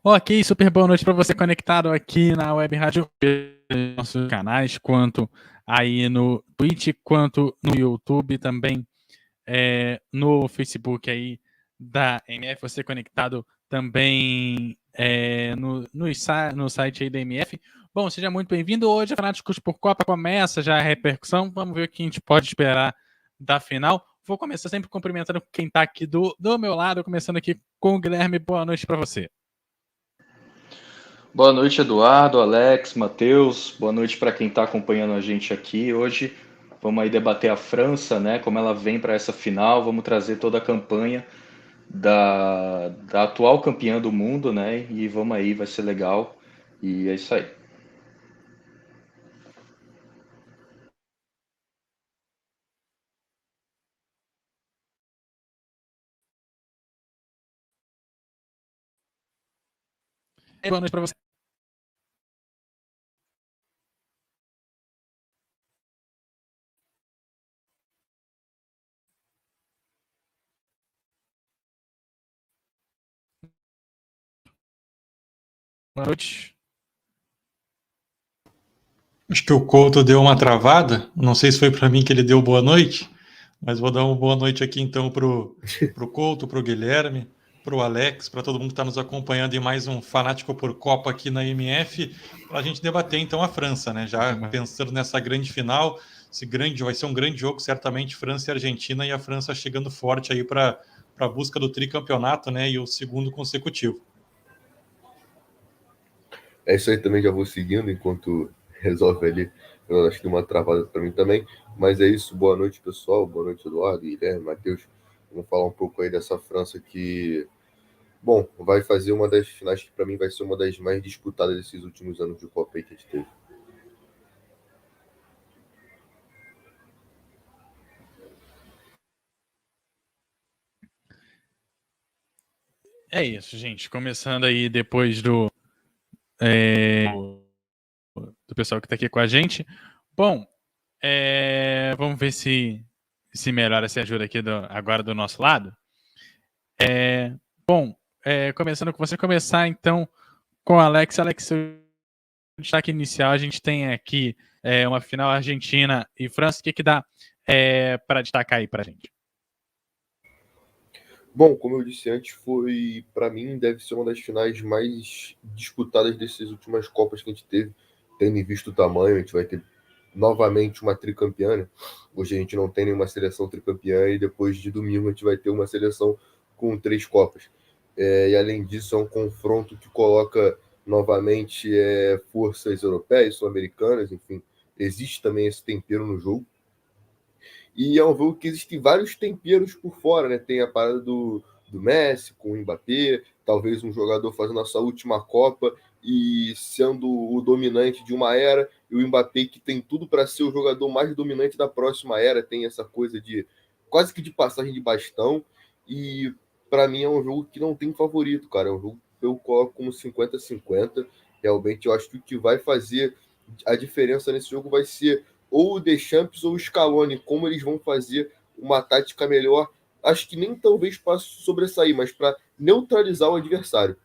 Ok, super boa noite para você conectado aqui na Web Rádio, nossos canais, quanto aí no Twitch, quanto no YouTube, também no Facebook aí da MF, você conectado também no site aí da MF. Bom, seja muito bem-vindo. Hoje a Fanáticos por Copa começa já a repercussão. Vamos ver o que a gente pode esperar da final. Vou começar sempre cumprimentando quem está aqui do meu lado, começando aqui com o Guilherme. Boa noite para você. Boa noite, Eduardo, Alex, Matheus. Boa noite para quem está acompanhando a gente aqui hoje. Vamos aí debater a França, né? Como ela vem para essa final. Vamos trazer toda a campanha da atual campeã do mundo, né? E vamos aí, vai ser legal. E é isso aí. Boa noite para você. Boa noite. Acho que o Couto deu uma travada. Não sei se foi para mim que ele deu boa noite, mas vou dar uma boa noite aqui então pro Couto, pro Guilherme, pro Alex, para todo mundo que está nos acompanhando em mais um Fanático por Copa aqui na MF, para a gente debater então a França, né? Já pensando nessa grande final, vai ser um grande jogo, certamente França e Argentina, e a França chegando forte aí para a busca do tricampeonato, né? E o segundo consecutivo. É isso aí, também já vou seguindo enquanto resolve ali. Eu acho que deu uma travada para mim também. Mas é isso, boa noite, pessoal. Boa noite, Eduardo, Guilherme, Matheus. Vamos falar um pouco aí dessa França que, bom, vai fazer uma das finais que para mim vai ser uma das mais disputadas desses últimos anos de Copa aí que a gente teve. É isso, gente. Começando aí depois do pessoal que está aqui com a gente. Bom, vamos ver se melhora, se ajuda aqui agora do nosso lado. Bom, começando com você, começar então com o Alex. Alex, seu destaque inicial, a gente tem aqui uma final Argentina e França. O que dá para destacar aí para a gente? Bom, como eu disse antes, para mim, deve ser uma das finais mais disputadas dessas últimas Copas que a gente teve, tendo em vista o tamanho. A gente vai ter novamente uma tricampeã, né? Hoje a gente não tem nenhuma seleção tricampeã e depois de domingo a gente vai ter uma seleção com 3 Copas. E além disso, é um confronto que coloca novamente forças europeias, sul-americanas, enfim, existe também esse tempero no jogo. E é um jogo que existem vários temperos por fora, né? Tem a parada do Messi com o Mbappé, talvez um jogador fazendo a sua última Copa e sendo o dominante de uma era, e o Mbappé que tem tudo para ser o jogador mais dominante da próxima era, tem essa coisa de quase que de passagem de bastão. E para mim é um jogo que não tem favorito, cara. É um jogo que eu coloco como 50-50. Realmente eu acho que o que vai fazer a diferença nesse jogo vai ser ou o Deschamps ou o Scaloni, como eles vão fazer uma tática melhor. Acho que nem talvez para sobressair, mas para neutralizar o adversário.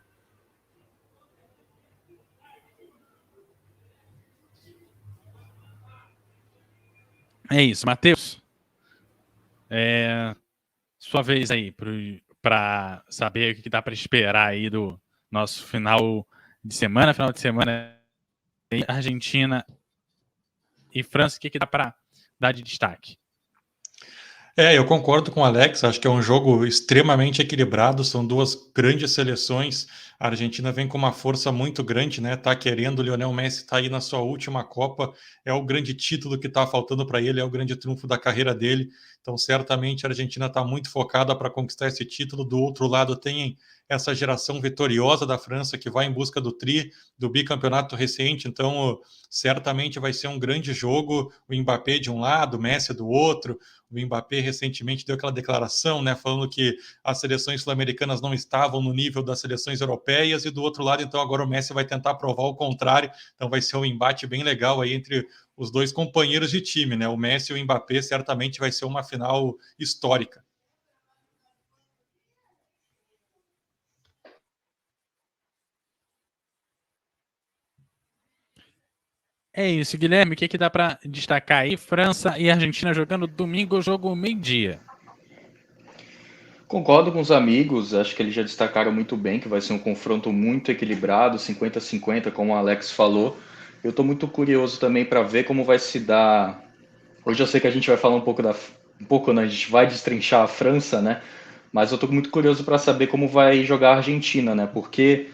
É isso, Matheus. Sua vez aí para saber o que dá para esperar aí do nosso final de semana Argentina e França. O que dá para dar de destaque? Eu concordo com o Alex, acho que é um jogo extremamente equilibrado, são duas grandes seleções. A Argentina vem com uma força muito grande, né? Tá querendo, o Lionel Messi tá aí na sua última Copa, é o grande título que tá faltando para ele, é o grande trunfo da carreira dele. Então, certamente a Argentina está muito focada para conquistar esse título. Do outro lado, tem essa geração vitoriosa da França que vai em busca do bicampeonato recente. Então, certamente vai ser um grande jogo. O Mbappé de um lado, o Messi do outro. O Mbappé recentemente deu aquela declaração, né, falando que as seleções sul-americanas não estavam no nível das seleções europeias, e do outro lado, então, agora o Messi vai tentar provar o contrário. Então vai ser um embate bem legal aí entre os dois companheiros de time, né? O Messi e o Mbappé certamente vai ser uma final histórica. É isso, Guilherme. O que dá para destacar aí? França e Argentina jogando domingo, jogo meio-dia. Concordo com os amigos, acho que eles já destacaram muito bem que vai ser um confronto muito equilibrado, 50-50, como o Alex falou. Eu estou muito curioso também para ver como vai se dar. Hoje eu sei que a gente vai falar um pouco, né? A gente vai destrinchar a França, né? Mas eu estou muito curioso para saber como vai jogar a Argentina, né? Porque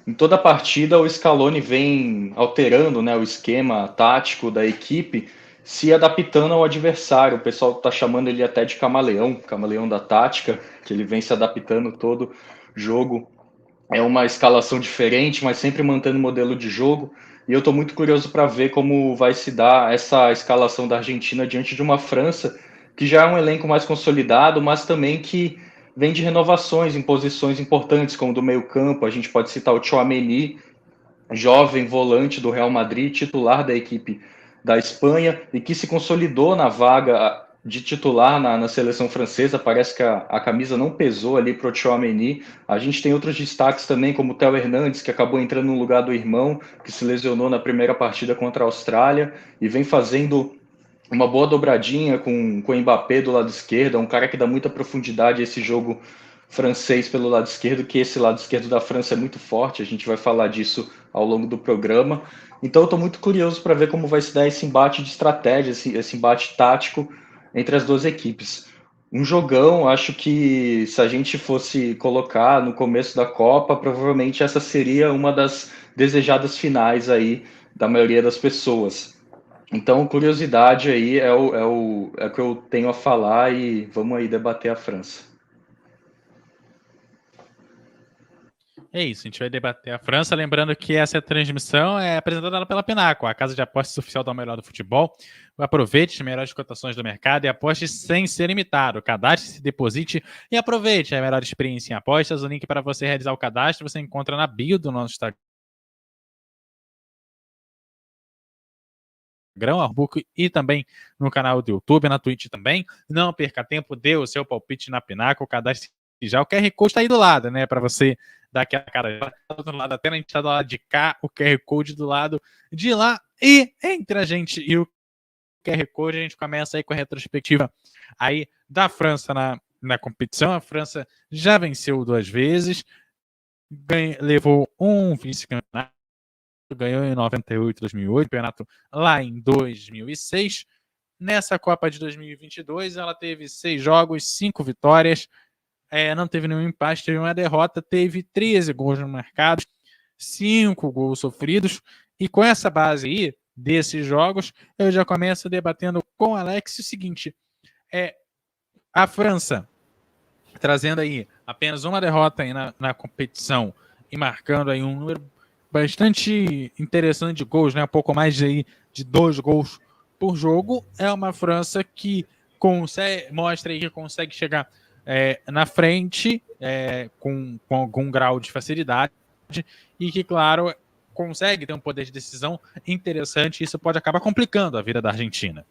em toda partida o Scaloni vem alterando, né, o esquema tático da equipe, se adaptando ao adversário. O pessoal está chamando ele até de camaleão, camaleão da tática, que ele vem se adaptando todo jogo. É uma escalação diferente, mas sempre mantendo o modelo de jogo. E eu estou muito curioso para ver como vai se dar essa escalação da Argentina diante de uma França que já é um elenco mais consolidado, mas também que vem de renovações em posições importantes, como do meio-campo. A gente pode citar o Tchouaméni, jovem volante do Real Madrid, titular da equipe da Espanha e que se consolidou na vaga de titular na seleção francesa. Parece que a camisa não pesou ali para o Tchouaméni. A gente tem outros destaques também, como o Theo Hernandes, que acabou entrando no lugar do irmão, que se lesionou na primeira partida contra a Austrália e vem fazendo uma boa dobradinha com o Mbappé do lado esquerdo, é um cara que dá muita profundidade a esse jogo francês pelo lado esquerdo, que esse lado esquerdo da França é muito forte, a gente vai falar disso ao longo do programa. Então eu estou muito curioso para ver como vai se dar esse embate de estratégia, esse embate tático entre as duas equipes. Um jogão, acho que se a gente fosse colocar no começo da Copa, provavelmente essa seria uma das desejadas finais aí da maioria das pessoas. Então, curiosidade aí é o que eu tenho a falar e vamos aí debater a França. É isso, a gente vai debater a França. Lembrando que essa transmissão é apresentada pela Pinaco, a casa de apostas oficial do melhor do futebol. Aproveite as melhores cotações do mercado e aposte sem ser limitado. Cadastre-se, deposite e aproveite a melhor experiência em apostas. O link para você realizar o cadastro você encontra na bio do nosso Instagram. E também no canal do YouTube, na Twitch também. Não perca tempo, dê o seu palpite na Pinaco, cadastre já. O QR Code está aí do lado, né? Para você dar aquela cara do outro lado da tela, a gente está do lado de cá, o QR Code do lado de lá. E entre a gente e o QR Code, a gente começa aí com a retrospectiva aí da França na competição. A França já venceu 2 vezes, levou um vice-campeonato, ganhou em 98, 2008, campeonato lá em 2006. Nessa Copa de 2022, ela teve 6 jogos, 5 vitórias, não teve nenhum empate, teve uma derrota, teve 13 gols marcados, 5 gols sofridos. E com essa base aí, desses jogos, eu já começo debatendo com o Alex o seguinte: a França trazendo aí apenas uma derrota aí na competição e marcando aí um número bastante interessante de gols, né? Um pouco mais de 2 gols por jogo. É uma França que mostra aí que consegue chegar na frente com algum grau de facilidade e que, claro, consegue ter um poder de decisão interessante e isso pode acabar complicando a vida da Argentina.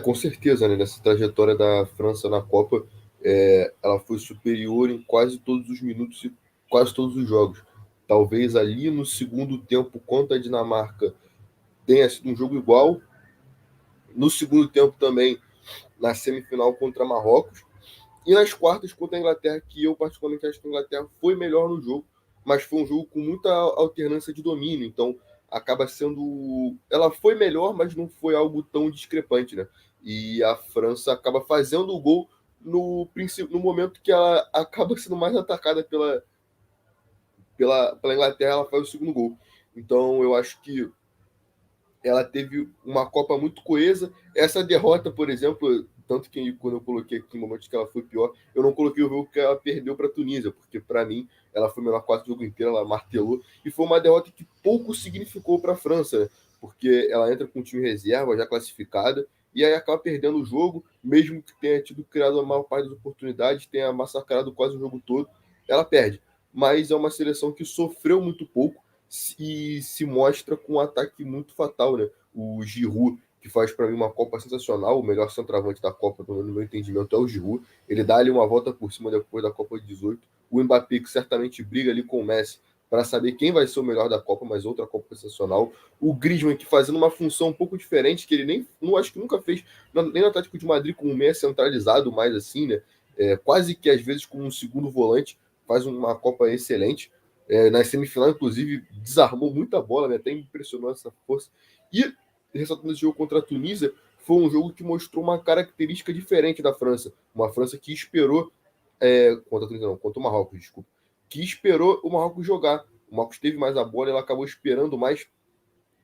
Com certeza, né? Nessa trajetória da França na Copa, ela foi superior em quase todos os minutos e quase todos os jogos. Talvez ali no segundo tempo contra a Dinamarca tenha sido um jogo igual. No segundo tempo também, na semifinal contra Marrocos. E nas quartas contra a Inglaterra, que eu particularmente acho que a Inglaterra foi melhor no jogo, mas foi um jogo com muita alternância de domínio. Então, acaba sendo... Ela foi melhor, mas não foi algo tão discrepante, né? E a França acaba fazendo o gol no momento que ela acaba sendo mais atacada pela Inglaterra, ela faz o segundo gol. Então, eu acho que ela teve uma Copa muito coesa. Essa derrota, por exemplo, tanto que quando eu coloquei aqui em momentos que ela foi pior, eu não coloquei o jogo que ela perdeu para a Tunísia, porque para mim ela foi melhor quase o jogo inteiro, ela martelou, e foi uma derrota que pouco significou para a França, porque ela entra com o time reserva, já classificada, e aí acaba perdendo o jogo, mesmo que tenha tido criado a maior parte das oportunidades, tenha massacrado quase o jogo todo, ela perde. Mas é uma seleção que sofreu muito pouco, e se mostra com um ataque muito fatal, né? O Giroud, que faz para mim uma Copa sensacional, o melhor centroavante da Copa, no meu entendimento, é o Giroud. Ele dá ali uma volta por cima depois da Copa de 18. O Mbappé, que certamente briga ali com o Messi para saber quem vai ser o melhor da Copa, mas outra Copa sensacional. O Griezmann, que fazendo uma função um pouco diferente, que ele nem, não acho que nunca fez, nem no Atlético de Madrid, como meia centralizado, mais assim, né? Quase que às vezes como um segundo volante, faz uma Copa excelente. Na semifinal, inclusive, desarmou muita bola, né? Até impressionou essa força. E, ressaltando esse jogo contra a Tunísia, foi um jogo que mostrou uma característica diferente da França. Uma França que esperou, contra a Tunísia não, contra o Marrocos, desculpa, que esperou o Marrocos jogar. O Marrocos teve mais a bola, ela acabou esperando mais.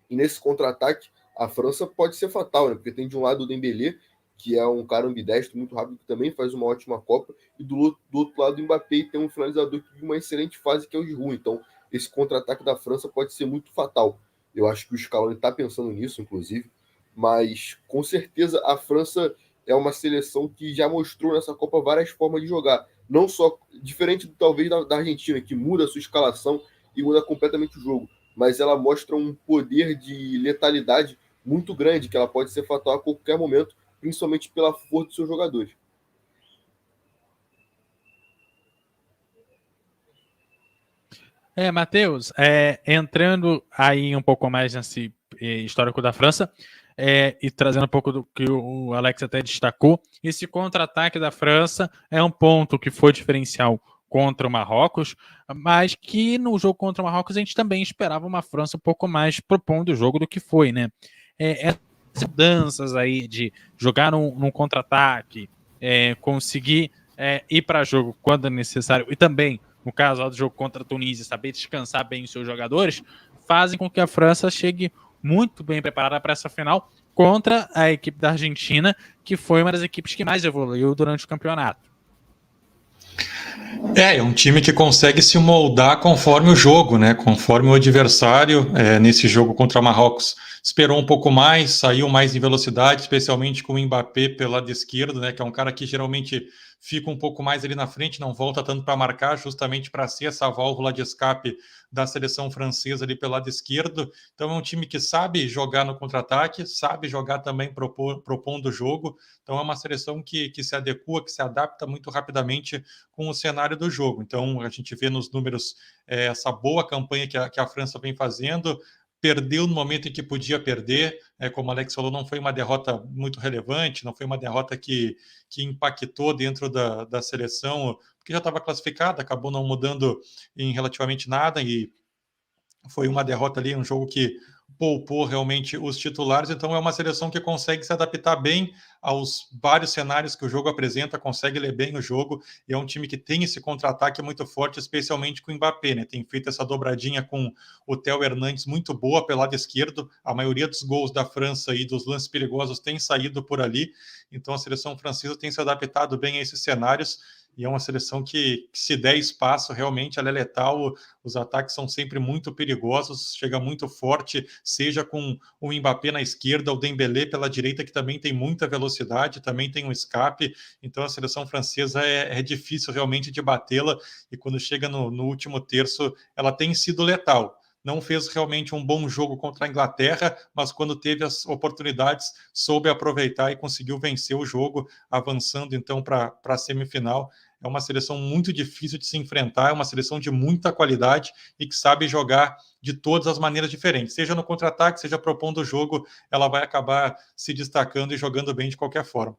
E nesse contra-ataque, a França pode ser fatal, né? Porque tem de um lado o Dembélé, que é um cara ambidestro, muito rápido, que também faz uma ótima Copa, e do outro lado o Mbappé tem um finalizador que vive uma excelente fase, que é o Giroud. Então, esse contra-ataque da França pode ser muito fatal. Eu acho que o Scaloni está pensando nisso, inclusive, mas com certeza a França é uma seleção que já mostrou nessa Copa várias formas de jogar. Não só, diferente talvez da Argentina, que muda a sua escalação e muda completamente o jogo, mas ela mostra um poder de letalidade muito grande, que ela pode ser fatal a qualquer momento, principalmente pela força dos seus jogadores. Matheus, entrando aí um pouco mais nesse histórico da França, e trazendo um pouco do que o Alex até destacou, esse contra-ataque da França é um ponto que foi diferencial contra o Marrocos, mas que no jogo contra o Marrocos a gente também esperava uma França um pouco mais propondo o jogo do que foi, né? Essas mudanças aí de jogar num contra-ataque, conseguir ir para jogo quando necessário, e também, no caso do jogo contra a Tunísia, saber descansar bem os seus jogadores, fazem com que a França chegue muito bem preparada para essa final contra a equipe da Argentina, que foi uma das equipes que mais evoluiu durante o campeonato. É um time que consegue se moldar conforme o jogo, né? Conforme o adversário. Nesse jogo contra Marrocos, esperou um pouco mais, saiu mais em velocidade, especialmente com o Mbappé pelo lado esquerdo, né? Que é um cara que geralmente fica um pouco mais ali na frente, não volta tanto para marcar, justamente para ser essa válvula de escape da seleção francesa ali pelo lado esquerdo. Então é um time que sabe jogar no contra-ataque, sabe jogar também propondo o jogo. Então é uma seleção que se adequa, que se adapta muito rapidamente com o cenário do jogo. Então a gente vê nos números essa boa campanha que a França vem fazendo. Perdeu no momento em que podia perder, como o Alex falou, não foi uma derrota muito relevante, não foi uma derrota que impactou dentro da seleção, porque já estava classificada, acabou não mudando em relativamente nada, e foi uma derrota ali, um jogo que poupou realmente os titulares. Então é uma seleção que consegue se adaptar bem aos vários cenários que o jogo apresenta, consegue ler bem o jogo, e é um time que tem esse contra-ataque muito forte, especialmente com o Mbappé, né? Tem feito essa dobradinha com o Theo Hernandes muito boa pelo lado esquerdo. A maioria dos gols da França e dos lances perigosos tem saído por ali, então a seleção francesa tem se adaptado bem a esses cenários, e é uma seleção que se der espaço, realmente ela é letal. Os ataques são sempre muito perigosos, chega muito forte, seja com o Mbappé na esquerda, o Dembélé pela direita, que também tem muita velocidade, também tem um escape. Então a seleção francesa é difícil realmente de batê-la, e quando chega no último terço, ela tem sido letal. Não fez realmente um bom jogo contra a Inglaterra, mas quando teve as oportunidades, soube aproveitar e conseguiu vencer o jogo, avançando então para a semifinal. É uma seleção muito difícil de se enfrentar, é uma seleção de muita qualidade e que sabe jogar de todas as maneiras diferentes. Seja no contra-ataque, seja propondo o jogo, ela vai acabar se destacando e jogando bem de qualquer forma.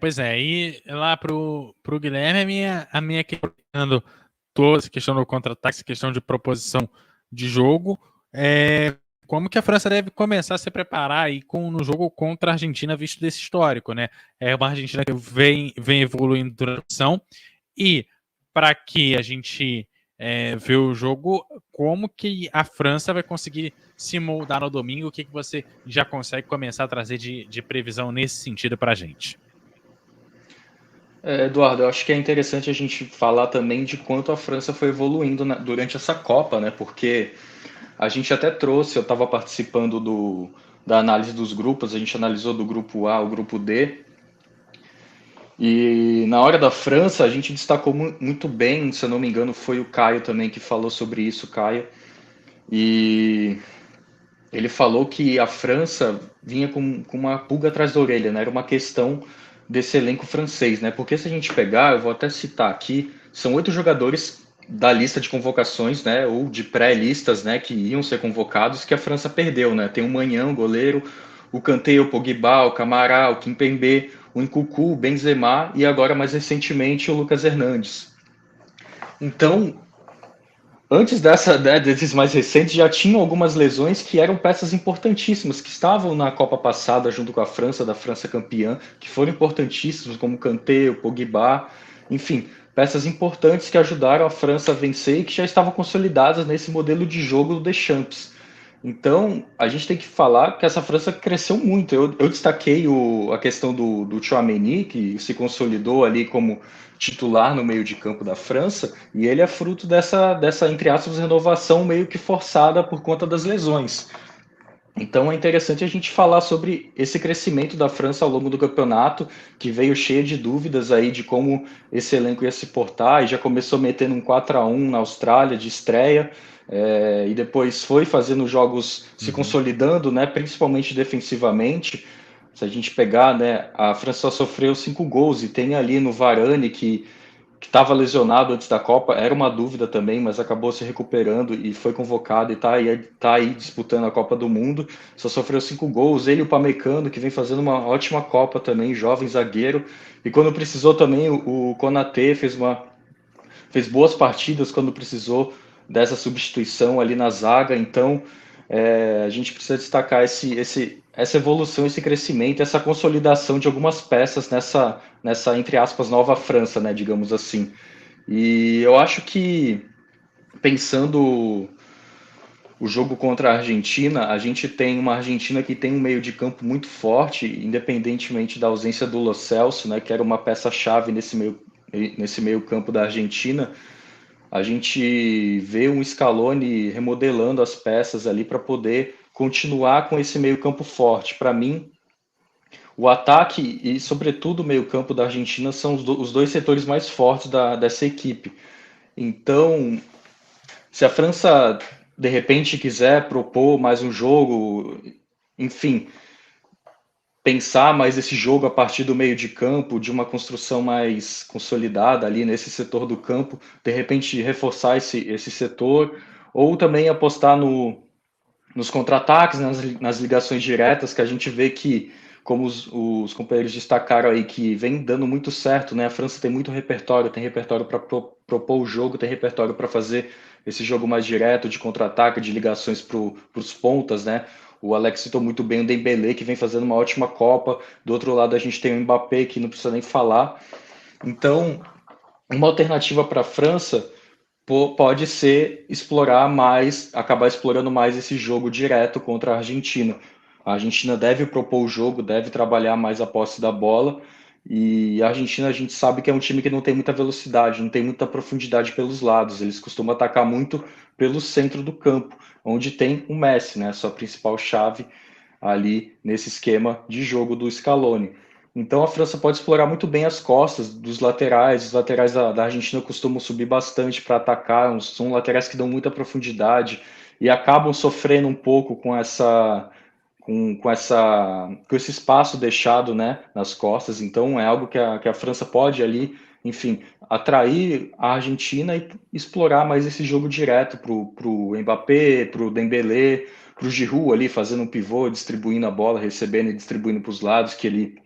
Pois é, e lá pro Guilherme, a minha questão, toda essa questão do contra-ataque, essa questão de proposição de jogo, como que a França deve começar a se preparar aí no jogo contra a Argentina, visto desse histórico, né? É uma Argentina que vem evoluindo durante a competição, e para que a gente vê o jogo, como que a França vai conseguir se moldar no domingo? O que você já consegue começar a trazer de previsão nesse sentido para a gente? Eduardo, eu acho que é interessante a gente falar também de quanto a França foi evoluindo durante essa Copa, né? Porque a gente até trouxe, eu estava participando da análise dos grupos, a gente analisou do grupo A ao grupo D, e na hora da França a gente destacou muito bem, se eu não me engano foi o Caio também que falou sobre isso, Caio, e ele falou que a França vinha com uma pulga atrás da orelha, né? Era uma questão desse elenco francês, né? Porque se a gente pegar, eu vou até citar aqui, são 8 jogadores da lista de convocações, né, ou de pré-listas, né, que iam ser convocados, que a França perdeu, né? Tem o Maignan, o goleiro, o Kanté, o Pogba, o Camara, o Kimpembe, o Nkunku, o Benzema e agora mais recentemente o Lucas Hernandes. Então, antes desses mais recentes, já tinham algumas lesões que eram peças importantíssimas, que estavam na Copa passada junto com a França, da França campeã, que foram importantíssimos, como o Kanté, o Pogba, enfim, peças importantes que ajudaram a França a vencer e que já estavam consolidadas nesse modelo de jogo do Deschamps. Então, a gente tem que falar que essa França cresceu muito. Eu destaquei a questão do Tchouaméni, que se consolidou ali como titular no meio de campo da França, e ele é fruto dessa entre aspas, renovação meio que forçada por conta das lesões. Então é interessante a gente falar sobre esse crescimento da França ao longo do campeonato, que veio cheio de dúvidas aí de como esse elenco ia se portar, e já começou metendo um 4-1 na Austrália de estreia, e depois foi fazendo jogos se consolidando, né, principalmente defensivamente. Se a gente pegar, né, a França só sofreu 5 gols e tem ali no Varane que estava lesionado antes da Copa, era uma dúvida também, mas acabou se recuperando e foi convocado e tá aí disputando a Copa do Mundo. Só sofreu 5 gols. Ele e o Pamecano, que vem fazendo uma ótima Copa também, jovem zagueiro. E quando precisou também, o Konaté fez boas partidas quando precisou dessa substituição ali na zaga. Então, a gente precisa destacar essa evolução, esse crescimento, essa consolidação de algumas peças nessa entre aspas, nova França, né, digamos assim. E eu acho que, pensando o jogo contra a Argentina, a gente tem uma Argentina que tem um meio de campo muito forte, independentemente da ausência do Lo Celso, né, que era uma peça-chave nesse meio campo da Argentina. A gente vê um Scaloni remodelando as peças ali para poder continuar com esse meio campo forte. Para mim, o ataque e, sobretudo, o meio-campo da Argentina são os dois setores mais fortes dessa equipe. Então, se a França, de repente, quiser propor mais um jogo, enfim, pensar mais esse jogo a partir do meio de campo, de uma construção mais consolidada ali nesse setor do campo, de repente reforçar esse setor, ou também apostar nos contra-ataques, nas ligações diretas, que a gente vê que, como os companheiros destacaram aí, que vem dando muito certo, né? A França tem muito repertório, tem repertório para propor o jogo, tem repertório para fazer esse jogo mais direto, de contra-ataque, de ligações para os pontas, né? O Alex citou muito bem o Dembélé, que vem fazendo uma ótima Copa. Do outro lado, a gente tem o Mbappé, que não precisa nem falar. Então, uma alternativa para a França pode ser acabar explorando mais esse jogo direto contra a Argentina. A Argentina deve propor o jogo, deve trabalhar mais a posse da bola, e a Argentina, a gente sabe que é um time que não tem muita velocidade, não tem muita profundidade pelos lados, eles costumam atacar muito pelo centro do campo, onde tem o Messi, né, sua principal chave ali nesse esquema de jogo do Scaloni. Então a França pode explorar muito bem as costas dos laterais. Os laterais da Argentina costumam subir bastante para atacar, são laterais que dão muita profundidade e acabam sofrendo um pouco com esse espaço deixado, né, nas costas. Então é algo que a França pode ali, enfim, atrair a Argentina e explorar mais esse jogo direto para o Mbappé, para o Dembélé, para o Giroud ali fazendo um pivô, distribuindo a bola, recebendo e distribuindo para os lados, que ele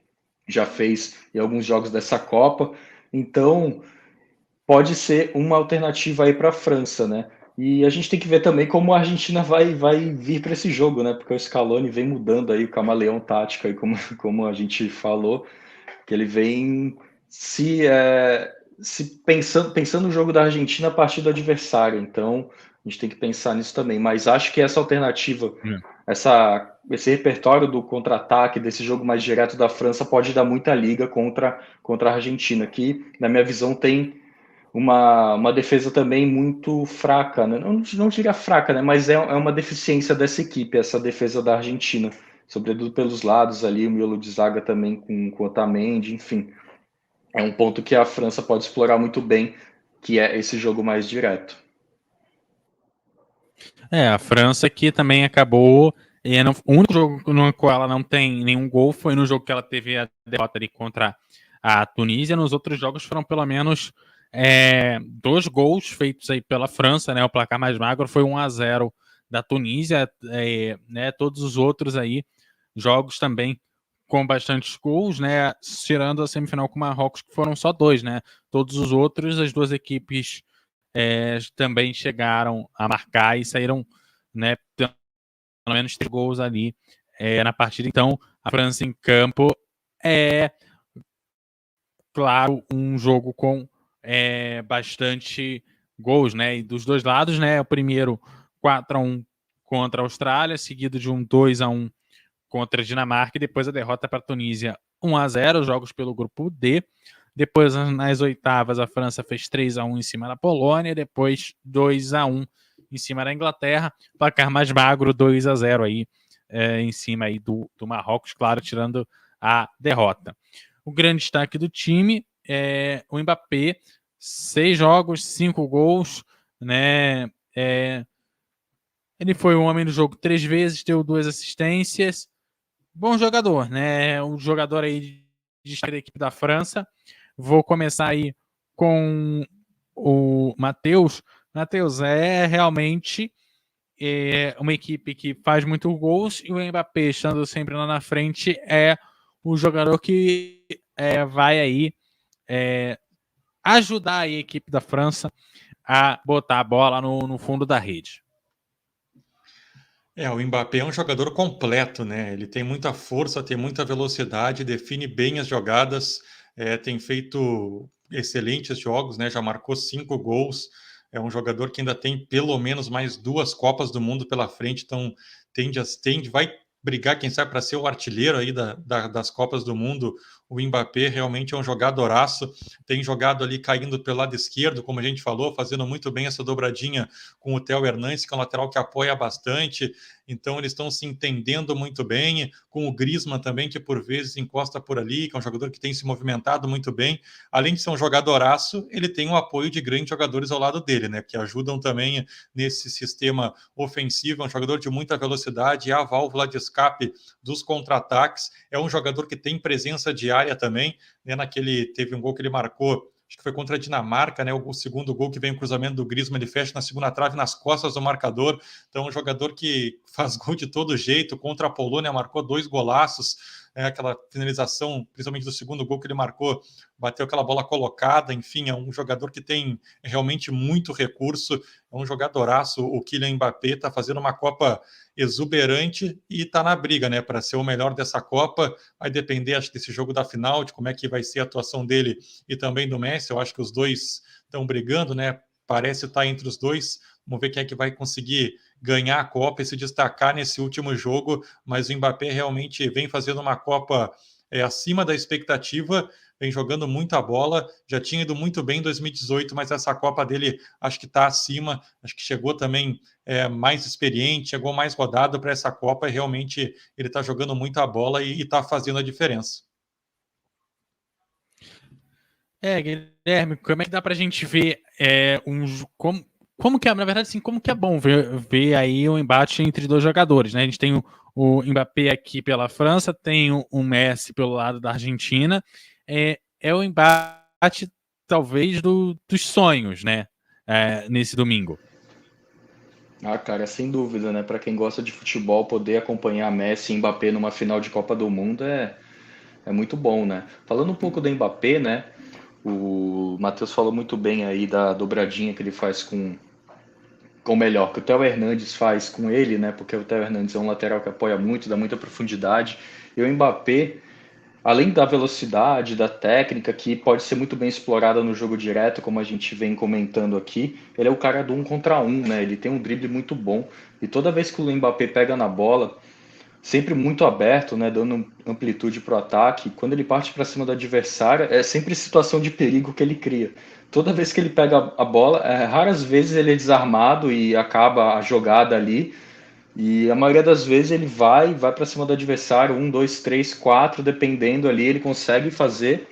já fez em alguns jogos dessa Copa. Então, pode ser uma alternativa aí para a França, né? E a gente tem que ver também como a Argentina vai vir para esse jogo, né? Porque o Scaloni vem mudando aí o camaleão tático, aí, como a gente falou, que ele vem se pensando no jogo da Argentina a partir do adversário. Então, a gente tem que pensar nisso também. Mas acho que essa alternativa, esse repertório do contra-ataque, desse jogo mais direto da França, pode dar muita liga contra a Argentina, que, na minha visão, tem uma defesa também muito fraca, né? Não diria fraca, né? Mas é uma deficiência dessa equipe, essa defesa da Argentina, sobretudo pelos lados ali, o miolo de zaga também com o Otamendi, enfim. É um ponto que a França pode explorar muito bem, que é esse jogo mais direto. A França que também acabou O único jogo no qual ela não tem nenhum gol foi no jogo que ela teve a derrota ali contra a Tunísia. Nos outros jogos foram pelo menos 2 gols feitos aí pela França, né? O placar mais magro foi 1-0 da Tunísia, né? Todos os outros aí jogos também com bastantes gols, né? Tirando a semifinal com o Marrocos, que foram só 2, né? Todos os outros, as duas equipes também chegaram a marcar e saíram, né? Pelo menos 3 gols ali na partida. Então, a França em campo é, claro, um jogo com bastante gols, né? E dos dois lados, né? O primeiro 4-1 contra a Austrália, seguido de um 2-1 contra a Dinamarca, e depois a derrota para a Tunísia 1-0, jogos pelo grupo D. Depois, nas oitavas, a França fez 3-1 em cima da Polônia, depois 2-1 em cima da Inglaterra, placar mais magro, 2-0 aí em cima aí do Marrocos, claro, tirando a derrota. O grande destaque do time é o Mbappé, 6 jogos, 5 gols, né? Ele foi o homem do jogo 3 vezes, deu 2 assistências. Bom jogador, né? Um jogador aí de destaque da equipe da França. Vou começar aí com o Matheus. Matheus, realmente uma equipe que faz muito gols, e o Mbappé, estando sempre lá na frente, é o jogador que vai aí ajudar a equipe da França a botar a bola no fundo da rede. O Mbappé é um jogador completo, né? Ele tem muita força, tem muita velocidade, define bem as jogadas, tem feito excelentes jogos, né? Já marcou 5 gols. É um jogador que ainda tem pelo menos mais 2 Copas do Mundo pela frente, então vai brigar, quem sabe, para ser o artilheiro aí das Copas do Mundo. O Mbappé realmente é um jogadoraço, tem jogado ali caindo pelo lado esquerdo, como a gente falou, fazendo muito bem essa dobradinha com o Theo Hernandes, que é um lateral que apoia bastante. Então eles estão se entendendo muito bem, com o Griezmann também, que por vezes encosta por ali, que é um jogador que tem se movimentado muito bem. Além de ser um jogadoraço, ele tem o apoio de grandes jogadores ao lado dele, né, que ajudam também nesse sistema ofensivo. É um jogador de muita velocidade, é a válvula de escape dos contra-ataques, é um jogador que tem presença diária também, né, teve um gol que ele marcou, acho que foi contra a Dinamarca, né? O segundo gol que vem o cruzamento do Griezmann, ele fecha na segunda trave, nas costas do marcador. Então, um jogador que faz gol de todo jeito. Contra a Polônia, marcou 2 golaços. Aquela finalização, principalmente do segundo gol que ele marcou, bateu aquela bola colocada. Enfim, é um jogador que tem realmente muito recurso. É um jogadoraço. O Kylian Mbappé está fazendo uma Copa exuberante e está na briga, né, para ser o melhor dessa Copa. Vai depender, acho, desse jogo da final, de como é que vai ser a atuação dele e também do Messi. Eu acho que os dois estão brigando, né? Parece estar entre os dois. Vamos ver quem é que vai conseguir ganhar a Copa e se destacar nesse último jogo. Mas o Mbappé realmente vem fazendo uma Copa acima da expectativa, vem jogando muita bola, já tinha ido muito bem em 2018, mas essa Copa dele acho que está acima, acho que chegou também mais experiente, chegou mais rodado para essa Copa, e realmente ele está jogando muita bola e está fazendo a diferença. Guilherme, como é que dá pra gente ver como que é, na verdade, assim, como que é bom ver aí o embate entre 2 jogadores, né? A gente tem o Mbappé aqui pela França, tem o Messi pelo lado da Argentina. É o embate, talvez, dos sonhos, né? Nesse domingo. Cara, sem dúvida, né? Para quem gosta de futebol, poder acompanhar Messi e Mbappé numa final de Copa do Mundo é muito bom, né? Falando um pouco do Mbappé, né? O Matheus falou muito bem aí da dobradinha que ele faz ou melhor, que o Theo Hernandes faz com ele, né? Porque o Theo Hernandes é um lateral que apoia muito, dá muita profundidade. E o Mbappé, além da velocidade, da técnica, que pode ser muito bem explorada no jogo direto, como a gente vem comentando aqui, ele é o cara do 1 contra 1, né? Ele tem um drible muito bom. E toda vez que o Mbappé pega na bola, sempre muito aberto, né, dando amplitude para o ataque. Quando ele parte para cima do adversário, é sempre situação de perigo que ele cria. Toda vez que ele pega a bola, raras vezes ele é desarmado e acaba a jogada ali. E a maioria das vezes ele vai para cima do adversário, 1, 2, 3, 4, dependendo ali, ele consegue fazer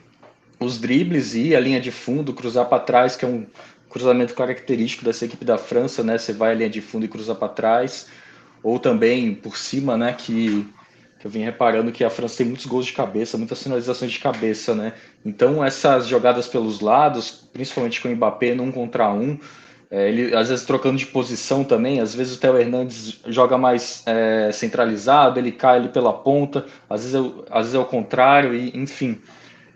os dribles e a linha de fundo, cruzar para trás, que é um cruzamento característico dessa equipe da França, né? Você vai à linha de fundo e cruza para trás. ou também por cima, né, que eu vim reparando que a França tem muitos gols de cabeça, muitas finalizações de cabeça, né? Então essas jogadas pelos lados, principalmente com o Mbappé num contra um, ele às vezes trocando de posição também, às vezes o Theo Hernandes joga mais centralizado, ele cai ali pela ponta, às vezes é o contrário, e enfim.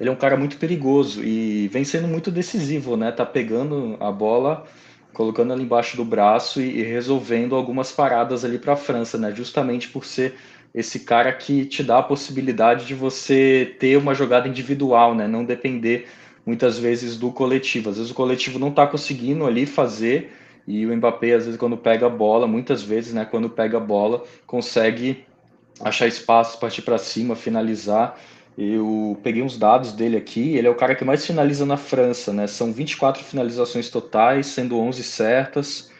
Ele é um cara muito perigoso e vem sendo muito decisivo, né? Tá pegando a bola, colocando ela embaixo do braço e resolvendo algumas paradas ali para a França, né? Justamente por ser esse cara que te dá a possibilidade de você ter uma jogada individual, né? Não depender muitas vezes do coletivo. Às vezes o coletivo não está conseguindo ali fazer e o Mbappé, às vezes, quando pega a bola, muitas vezes, né? Quando pega a bola, consegue achar espaço, partir para cima, finalizar. Eu peguei uns dados dele aqui, ele é o cara que mais finaliza na França, né? São 24 finalizações totais, sendo 11 certas.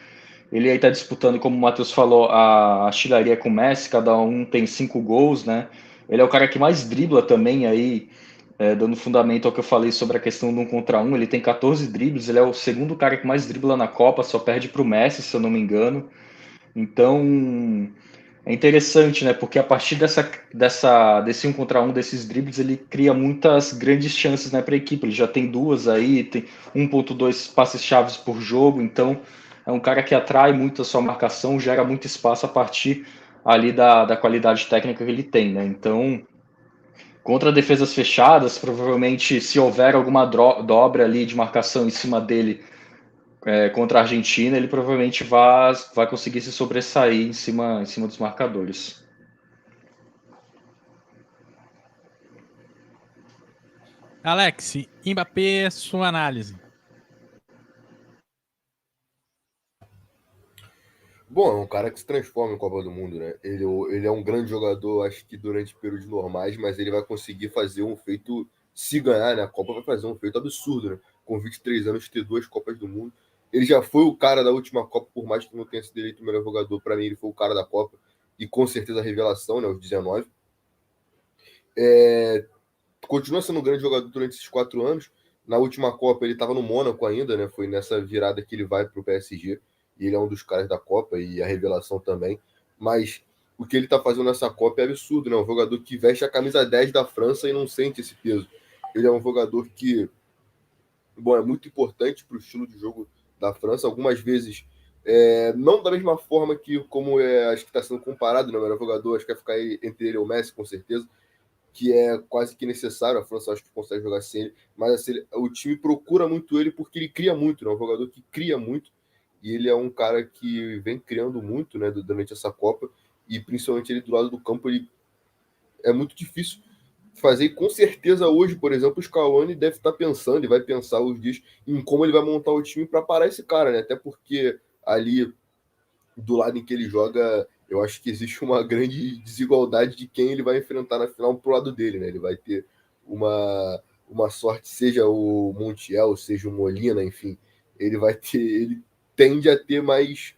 Ele aí tá disputando, como o Matheus falou, a artilharia com o Messi, cada um tem 5 gols, né? Ele é o cara que mais dribla também aí, dando fundamento ao que eu falei sobre a questão do 1 contra 1, ele tem 14 dribles, ele é o segundo cara que mais dribla na Copa, só perde pro Messi, se eu não me engano. Então, é interessante, né? Porque a partir desse 1 contra 1, desses dribles, ele cria muitas grandes chances, né, para a equipe. Ele já tem duas aí, tem 1,2 passes-chaves por jogo, então é um cara que atrai muito a sua marcação, gera muito espaço a partir ali da qualidade técnica que ele tem, né? Então, contra defesas fechadas, provavelmente se houver alguma dobra ali de marcação em cima dele, contra a Argentina, ele provavelmente vai conseguir se sobressair em cima dos marcadores. Alex, Mbappé, sua análise. Bom, é um cara que se transforma em Copa do Mundo, né? Ele é um grande jogador, acho que durante períodos normais, mas ele vai conseguir fazer um feito, se ganhar, né? A Copa vai fazer um feito absurdo, né? Com 23 anos, ter 2 Copas do Mundo. Ele já foi o cara da última Copa, por mais que não tenha sido eleito o melhor jogador, para mim ele foi o cara da Copa, e com certeza a revelação, né? Os 19. Continua sendo um grande jogador durante esses 4 anos. Na última Copa ele estava no Mônaco ainda, né? Foi nessa virada que ele vai para o PSG. E ele é um dos caras da Copa e a revelação também. Mas o que ele está fazendo nessa Copa é absurdo, né? Um jogador que veste a camisa 10 da França e não sente esse peso. Ele é um jogador que, bom, é muito importante para o estilo de jogo da França. Algumas vezes, não da mesma forma que como acho que está sendo comparado, né? O melhor jogador, acho que vai ficar entre ele e o Messi, com certeza, que é quase que necessário. A França acho que consegue jogar sem ele, mas assim, o time procura muito ele porque ele cria muito, né? Um jogador que cria muito, e ele é um cara que vem criando muito, né, durante essa Copa, e principalmente ele do lado do campo, ele é muito difícil fazer, e com certeza hoje, por exemplo, o Scaloni deve estar pensando, e vai pensar os dias em como ele vai montar o time para parar esse cara, né? Até porque ali do lado em que ele joga, eu acho que existe uma grande desigualdade de quem ele vai enfrentar na final pro lado dele, né? Ele vai ter uma sorte, seja o Montiel, seja o Molina, enfim, ele tende a ter mais,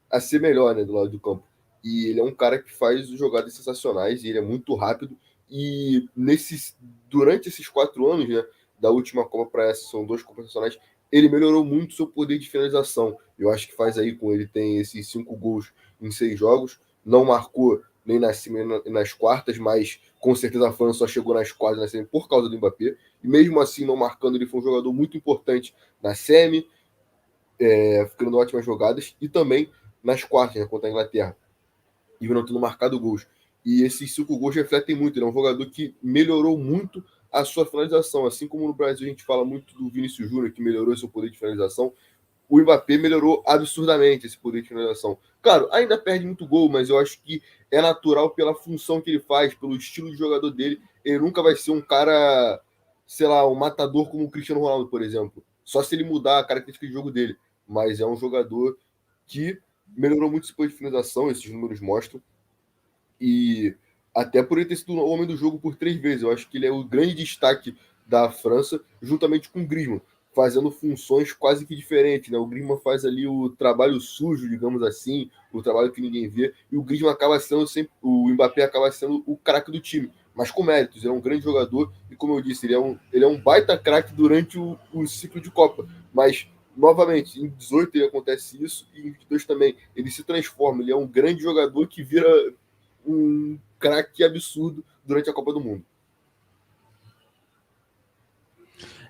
a ser melhor, né, do lado do campo. E ele é um cara que faz jogadas sensacionais, e ele é muito rápido, e durante esses 4 anos, né, da última Copa para essa, são 2 Copas nacionais, ele melhorou muito seu poder de finalização. Eu acho que faz aí com ele tem esses 5 gols em 6 jogos. Não marcou nem nas nas quartas, mas com certeza a França só chegou nas quartas na semi por causa do Mbappé. E mesmo assim, não marcando, ele foi um jogador muito importante na semi, ficando ótimas jogadas, e também nas quartas, né, contra a Inglaterra, e não tendo marcado gols. E esses 5 gols refletem muito. Ele é um jogador que melhorou muito a sua finalização. Assim como no Brasil a gente fala muito do Vinícius Júnior, que melhorou seu poder de finalização, o Mbappé melhorou absurdamente esse poder de finalização. Claro, ainda perde muito gol, mas eu acho que é natural pela função que ele faz, pelo estilo de jogador dele. Ele nunca vai ser um cara, sei lá, um matador como o Cristiano Ronaldo, por exemplo. Só se ele mudar a característica de jogo dele. Mas é um jogador que melhorou muito esse poder de finalização, esses números mostram. E até por ele ter sido o homem do jogo por 3 vezes. Eu acho que ele é o grande destaque da França, juntamente com o Griezmann, fazendo funções quase que diferentes, né? O Griezmann faz ali o trabalho sujo, digamos assim, o trabalho que ninguém vê, e o Griezmann acaba sendo sempre, o Mbappé acaba sendo o craque do time, mas com méritos. Ele é um grande jogador, e como eu disse, ele é um baita craque durante o ciclo de Copa, mas novamente, em 18 ele acontece isso, e em 22 também. Ele se transforma, ele é um grande jogador que vira um craque absurdo durante a Copa do Mundo.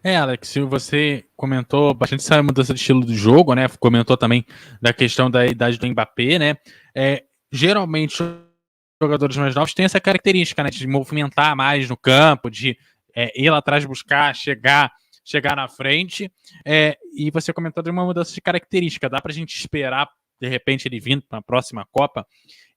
Alex, você comentou bastante essa mudança de estilo do jogo, né? Comentou também da questão da idade do Mbappé, né? Geralmente, os jogadores mais novos têm essa característica, né? De movimentar mais no campo, de ir lá atrás buscar, chegar na frente. E você comentou de uma mudança de característica. Dá pra gente esperar, de repente, ele vindo para a próxima Copa,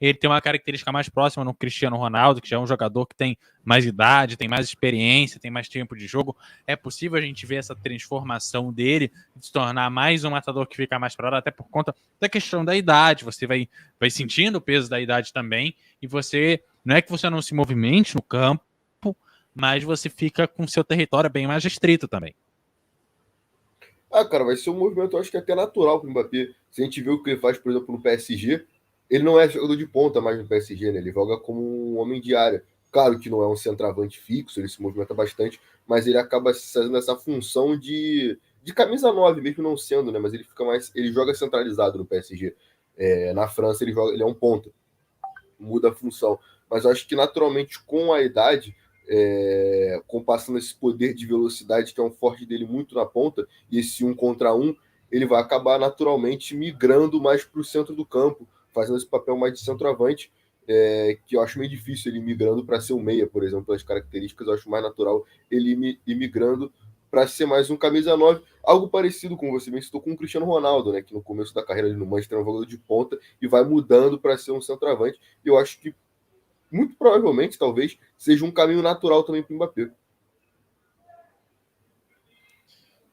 ele tem uma característica mais próxima no Cristiano Ronaldo, que já é um jogador que tem mais idade, tem mais experiência, tem mais tempo de jogo. É possível a gente ver essa transformação dele, de se tornar mais um matador que fica mais parado, até por conta da questão da idade. Você vai sentindo o peso da idade também, e você, não é que você não se movimente no campo, mas você fica com seu território bem mais restrito também. Cara, vai ser um movimento, eu acho que até natural para o Mbappé. Se a gente vê o que ele faz, por exemplo, no PSG, ele não é jogador de ponta mais no PSG, né? Ele joga como um homem de área. Claro que não é um centroavante fixo, ele se movimenta bastante, mas ele acaba fazendo essa função de camisa 9, mesmo não sendo, né? Mas ele fica mais. Ele joga centralizado no PSG. Na França ele é um ponta. Muda a função. Mas eu acho que naturalmente, com a idade, passando esse poder de velocidade que é um forte dele muito na ponta, e esse 1 contra 1, ele vai acabar naturalmente migrando mais para o centro do campo, fazendo esse papel mais de centroavante, que eu acho meio difícil ele migrando para ser um meia, por exemplo, pelas características, eu acho mais natural ele ir migrando para ser mais um camisa 9, algo parecido com você mencionou com o Cristiano Ronaldo, né, que no começo da carreira no Manchester é um jogador de ponta e vai mudando para ser um centroavante, e eu acho que muito provavelmente, talvez, seja um caminho natural também para o Mbappé.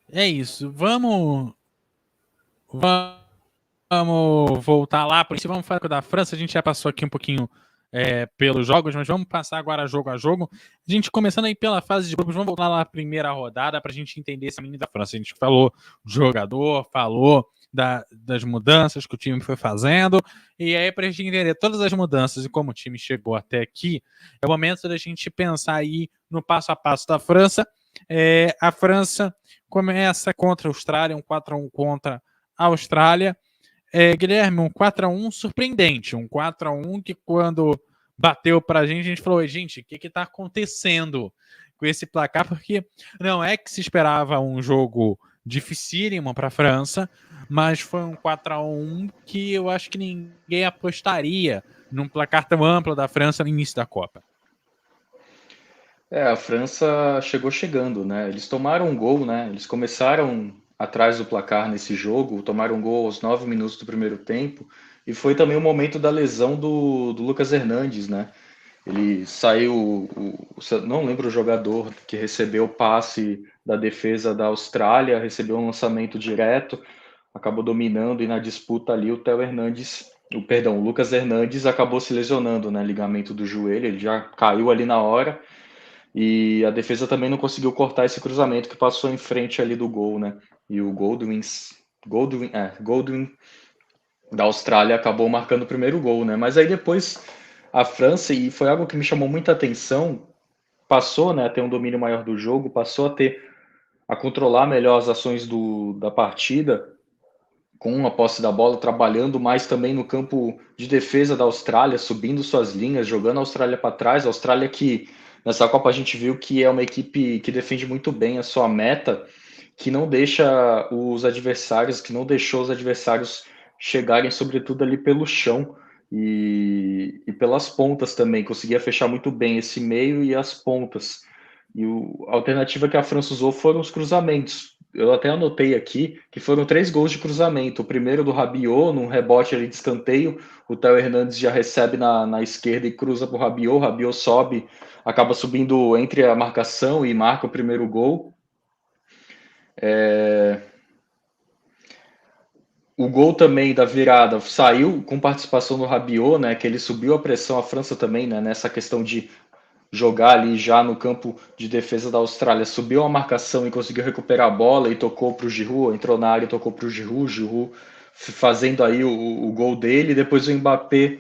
É isso. Vamos voltar lá. Por isso, vamos falar da França. A gente já passou aqui um pouquinho pelos jogos, mas vamos passar agora jogo a jogo. A gente começando aí pela fase de grupos, vamos voltar lá na primeira rodada para a gente entender esse caminho da França. A gente falou do jogador, falou das mudanças que o time foi fazendo, e aí para a gente entender todas as mudanças e como o time chegou até aqui, é o momento da gente pensar aí no passo a passo da França. A França começa contra a Austrália, um 4-1 contra a Austrália. Guilherme, um 4-1 surpreendente, um 4-1 que quando bateu pra gente, a gente falou, gente, o que tá acontecendo com esse placar? Porque não é que se esperava um jogo dificílimo para a França, mas foi um 4-1 que eu acho que ninguém apostaria num placar tão amplo da França no início da Copa. A França chegou chegando, né? Eles tomaram um gol, né? Eles começaram atrás do placar nesse jogo, tomaram um gol aos 9 minutos do primeiro tempo, e foi também o momento da lesão do Lucas Hernandes, né? Ele saiu, não lembro o jogador que recebeu o passe da defesa da Austrália, recebeu um lançamento direto, acabou dominando, e na disputa ali o Lucas Hernandes acabou se lesionando, né? Ligamento do joelho, ele já caiu ali na hora. E a defesa também não conseguiu cortar esse cruzamento que passou em frente ali do gol, né? E o Goldwyn da Austrália acabou marcando o primeiro gol, né? Mas aí depois a França, e foi algo que me chamou muita atenção, passou, né, a ter um domínio maior do jogo, passou a controlar melhor as ações da partida, com a posse da bola, trabalhando mais também no campo de defesa da Austrália, subindo suas linhas, jogando a Austrália para trás. A Austrália que nessa Copa a gente viu que é uma equipe que defende muito bem a sua meta, que não deixou os adversários chegarem sobretudo ali pelo chão e pelas pontas também. Conseguia fechar muito bem esse meio e as pontas. E a alternativa que a França usou foram os cruzamentos. Eu até anotei aqui que foram 3 gols de cruzamento. O primeiro do Rabiot, num rebote ali de escanteio. O Theo Hernandes já recebe na esquerda e cruza para o Rabiot. O Rabiot sobe, acaba subindo entre a marcação e marca o primeiro gol. O gol também da virada saiu com participação do Rabiot, né? Que ele subiu a pressão. A França também, né? Nessa questão de jogar ali já no campo de defesa da Austrália, subiu a marcação e conseguiu recuperar a bola e tocou para o Giroud, entrou na área e tocou para o Giroud fazendo aí o gol dele. Depois o Mbappé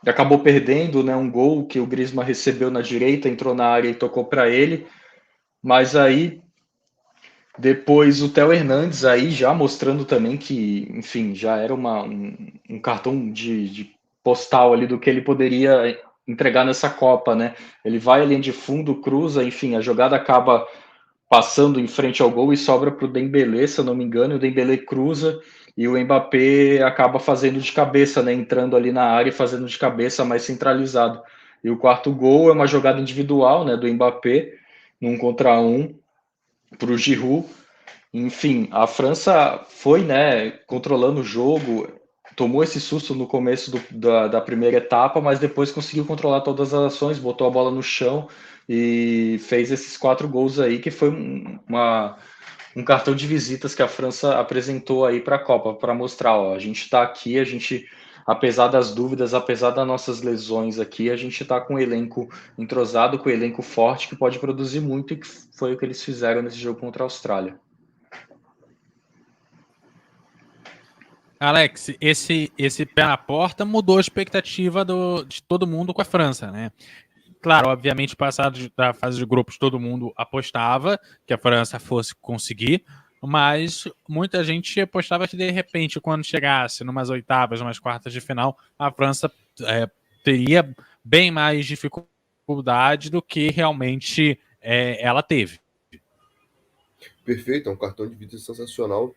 acabou perdendo, né, um gol que o Griezmann recebeu na direita, entrou na área e tocou para ele, mas aí Depois o Theo Hernandes aí já mostrando também que, enfim, já era um cartão de postal ali do que ele poderia entregar nessa Copa, né? Ele vai à linha de fundo, cruza, enfim, a jogada acaba passando em frente ao gol e sobra para o Dembélé, se eu não me engano, e o Dembélé cruza e o Mbappé acaba fazendo de cabeça, né? Entrando ali na área e fazendo de cabeça mais centralizado. E o quarto gol é uma jogada individual, né, do Mbappé, num contra um, para o Giroud. Enfim, a França foi, né, controlando o jogo, tomou esse susto no começo da primeira etapa, mas depois conseguiu controlar todas as ações, botou a bola no chão e fez esses 4 gols aí, que foi um cartão de visitas que a França apresentou aí para a Copa, para mostrar, ó, a gente está aqui, a gente, apesar das dúvidas, apesar das nossas lesões aqui, a gente está com um elenco entrosado, com um elenco forte, que pode produzir muito, e que foi o que eles fizeram nesse jogo contra a Austrália. Alex, esse pé na porta mudou a expectativa de todo mundo com a França, né? Claro, obviamente, passado da fase de grupos, todo mundo apostava que a França fosse conseguir, mas muita gente apostava que, de repente, quando chegasse numas oitavas, numas quartas de final, a França teria bem mais dificuldade do que realmente ela teve. Perfeito, é um cartão de visita sensacional.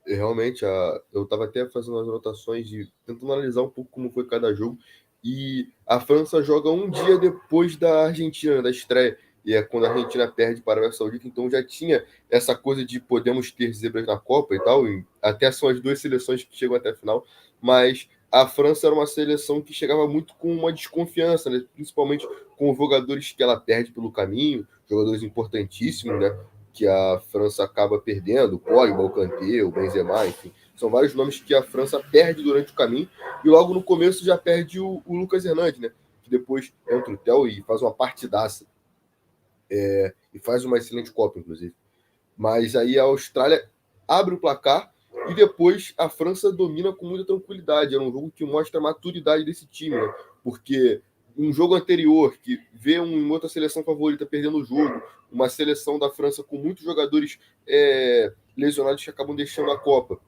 Realmente, eu estava até fazendo as anotações tentando analisar um pouco como foi cada jogo. E a França joga um dia depois da Argentina, da estreia. E é quando a Argentina perde para a Arábia Saudita. Então já tinha essa coisa de podemos ter zebras na Copa e tal. E até são as duas seleções que chegam até a final. Mas a França era uma seleção que chegava muito com uma desconfiança, né? Principalmente com os jogadores que ela perde pelo caminho, jogadores importantíssimos, né? Que a França acaba perdendo, o Pogba, o Kanté, o Benzema, enfim. São vários nomes que a França perde durante o caminho e logo no começo já perde o Lucas Hernandes, né? Que depois entra o Theo e faz uma partidaça. E faz uma excelente Copa, inclusive. Mas aí a Austrália abre o placar e depois a França domina com muita tranquilidade. Era um jogo que mostra a maturidade desse time, né? Porque um jogo anterior, que vê uma outra seleção favorita perdendo o jogo, uma seleção da França com muitos jogadores lesionados que acabam deixando a Copa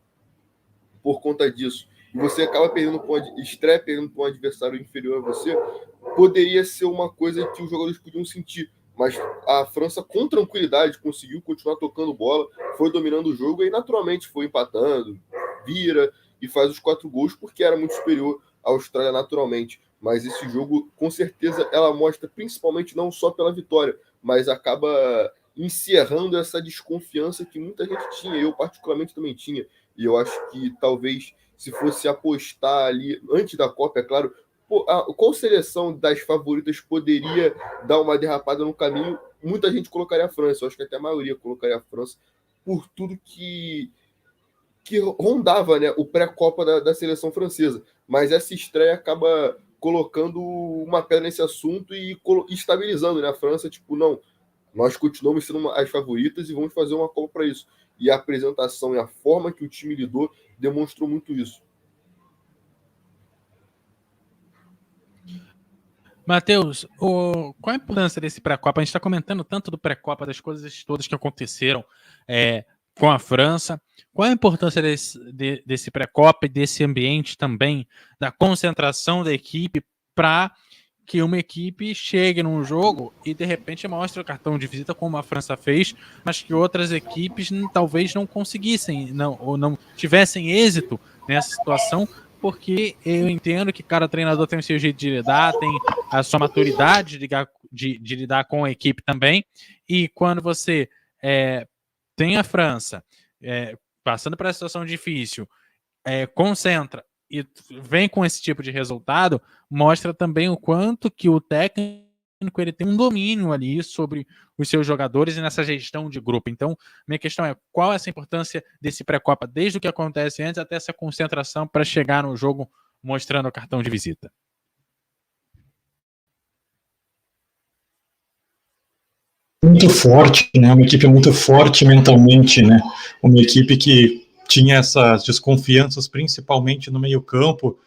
por conta disso, e você acaba perdendo perdendo para um adversário inferior a você, poderia ser uma coisa que os jogadores podiam sentir. Mas a França, com tranquilidade, conseguiu continuar tocando bola, foi dominando o jogo e, naturalmente, foi empatando, vira e faz os 4 gols, porque era muito superior à Austrália naturalmente. Mas esse jogo, com certeza, ela mostra, principalmente, não só pela vitória, mas acaba encerrando essa desconfiança que muita gente tinha. Eu, particularmente, também tinha. E eu acho que, talvez, se fosse apostar ali, antes da Copa, é claro, qual seleção das favoritas poderia dar uma derrapada no caminho? Muita gente colocaria a França. Eu acho que até a maioria colocaria a França por tudo que rondava, né, o pré-copa da seleção francesa. Mas essa estreia acaba colocando uma pedra nesse assunto e estabilizando, né, a França, tipo, não, nós continuamos sendo as favoritas e vamos fazer uma Copa para isso. E a apresentação e a forma que o time lidou demonstrou muito isso. Matheus, qual a importância desse pré-copa? A gente está comentando tanto do pré-copa, das coisas todas que aconteceram com a França. Qual a importância desse pré-copa e desse ambiente também, da concentração da equipe, para que uma equipe chegue num jogo e de repente mostre o cartão de visita como a França fez, mas que outras equipes talvez não conseguissem, ou não tivessem êxito nessa situação, porque eu entendo que cada treinador tem o seu jeito de lidar, tem a sua maturidade de lidar com a equipe também, e quando você tem a França passando por essa situação difícil, concentra e vem com esse tipo de resultado, mostra também o quanto que o técnico ele tem um domínio ali sobre os seus jogadores e nessa gestão de grupo. Então, minha questão é, qual é essa importância desse pré-copa, desde o que acontece antes até essa concentração para chegar no jogo mostrando o cartão de visita? Muito forte, né? Uma equipe muito forte mentalmente, né? Uma equipe que tinha essas desconfianças, principalmente no meio-campo,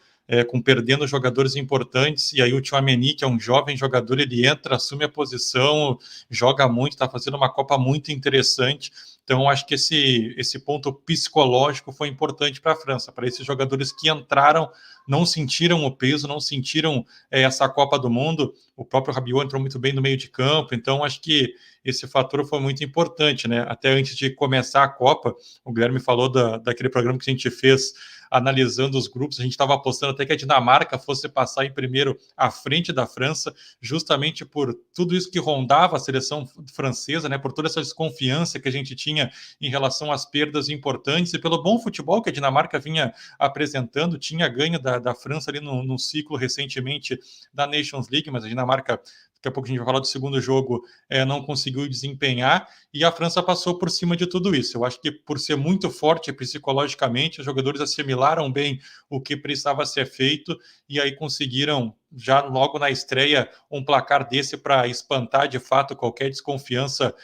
com perdendo jogadores importantes, e aí o Tchouaméni, que é um jovem jogador, ele entra, assume a posição, joga muito, está fazendo uma Copa muito interessante. Então, acho que esse ponto psicológico foi importante para a França, para esses jogadores que entraram, não sentiram o peso, não sentiram essa Copa do Mundo. O próprio Rabiot entrou muito bem no meio de campo, então acho que esse fator foi muito importante, né? Até antes de começar a Copa, o Guilherme falou daquele programa que a gente fez analisando os grupos, a gente estava apostando até que a Dinamarca fosse passar em primeiro à frente da França, justamente por tudo isso que rondava a seleção francesa, né? Por toda essa desconfiança que a gente tinha em relação às perdas importantes e pelo bom futebol que a Dinamarca vinha apresentando, tinha ganho da França ali no ciclo recentemente da Nations League, mas a Dinamarca, daqui a pouco a gente vai falar do segundo jogo, não conseguiu desempenhar, e a França passou por cima de tudo isso. Eu acho que por ser muito forte psicologicamente, os jogadores assimilaram bem o que precisava ser feito, e aí conseguiram, já logo na estreia, um placar desse para espantar de fato qualquer desconfiança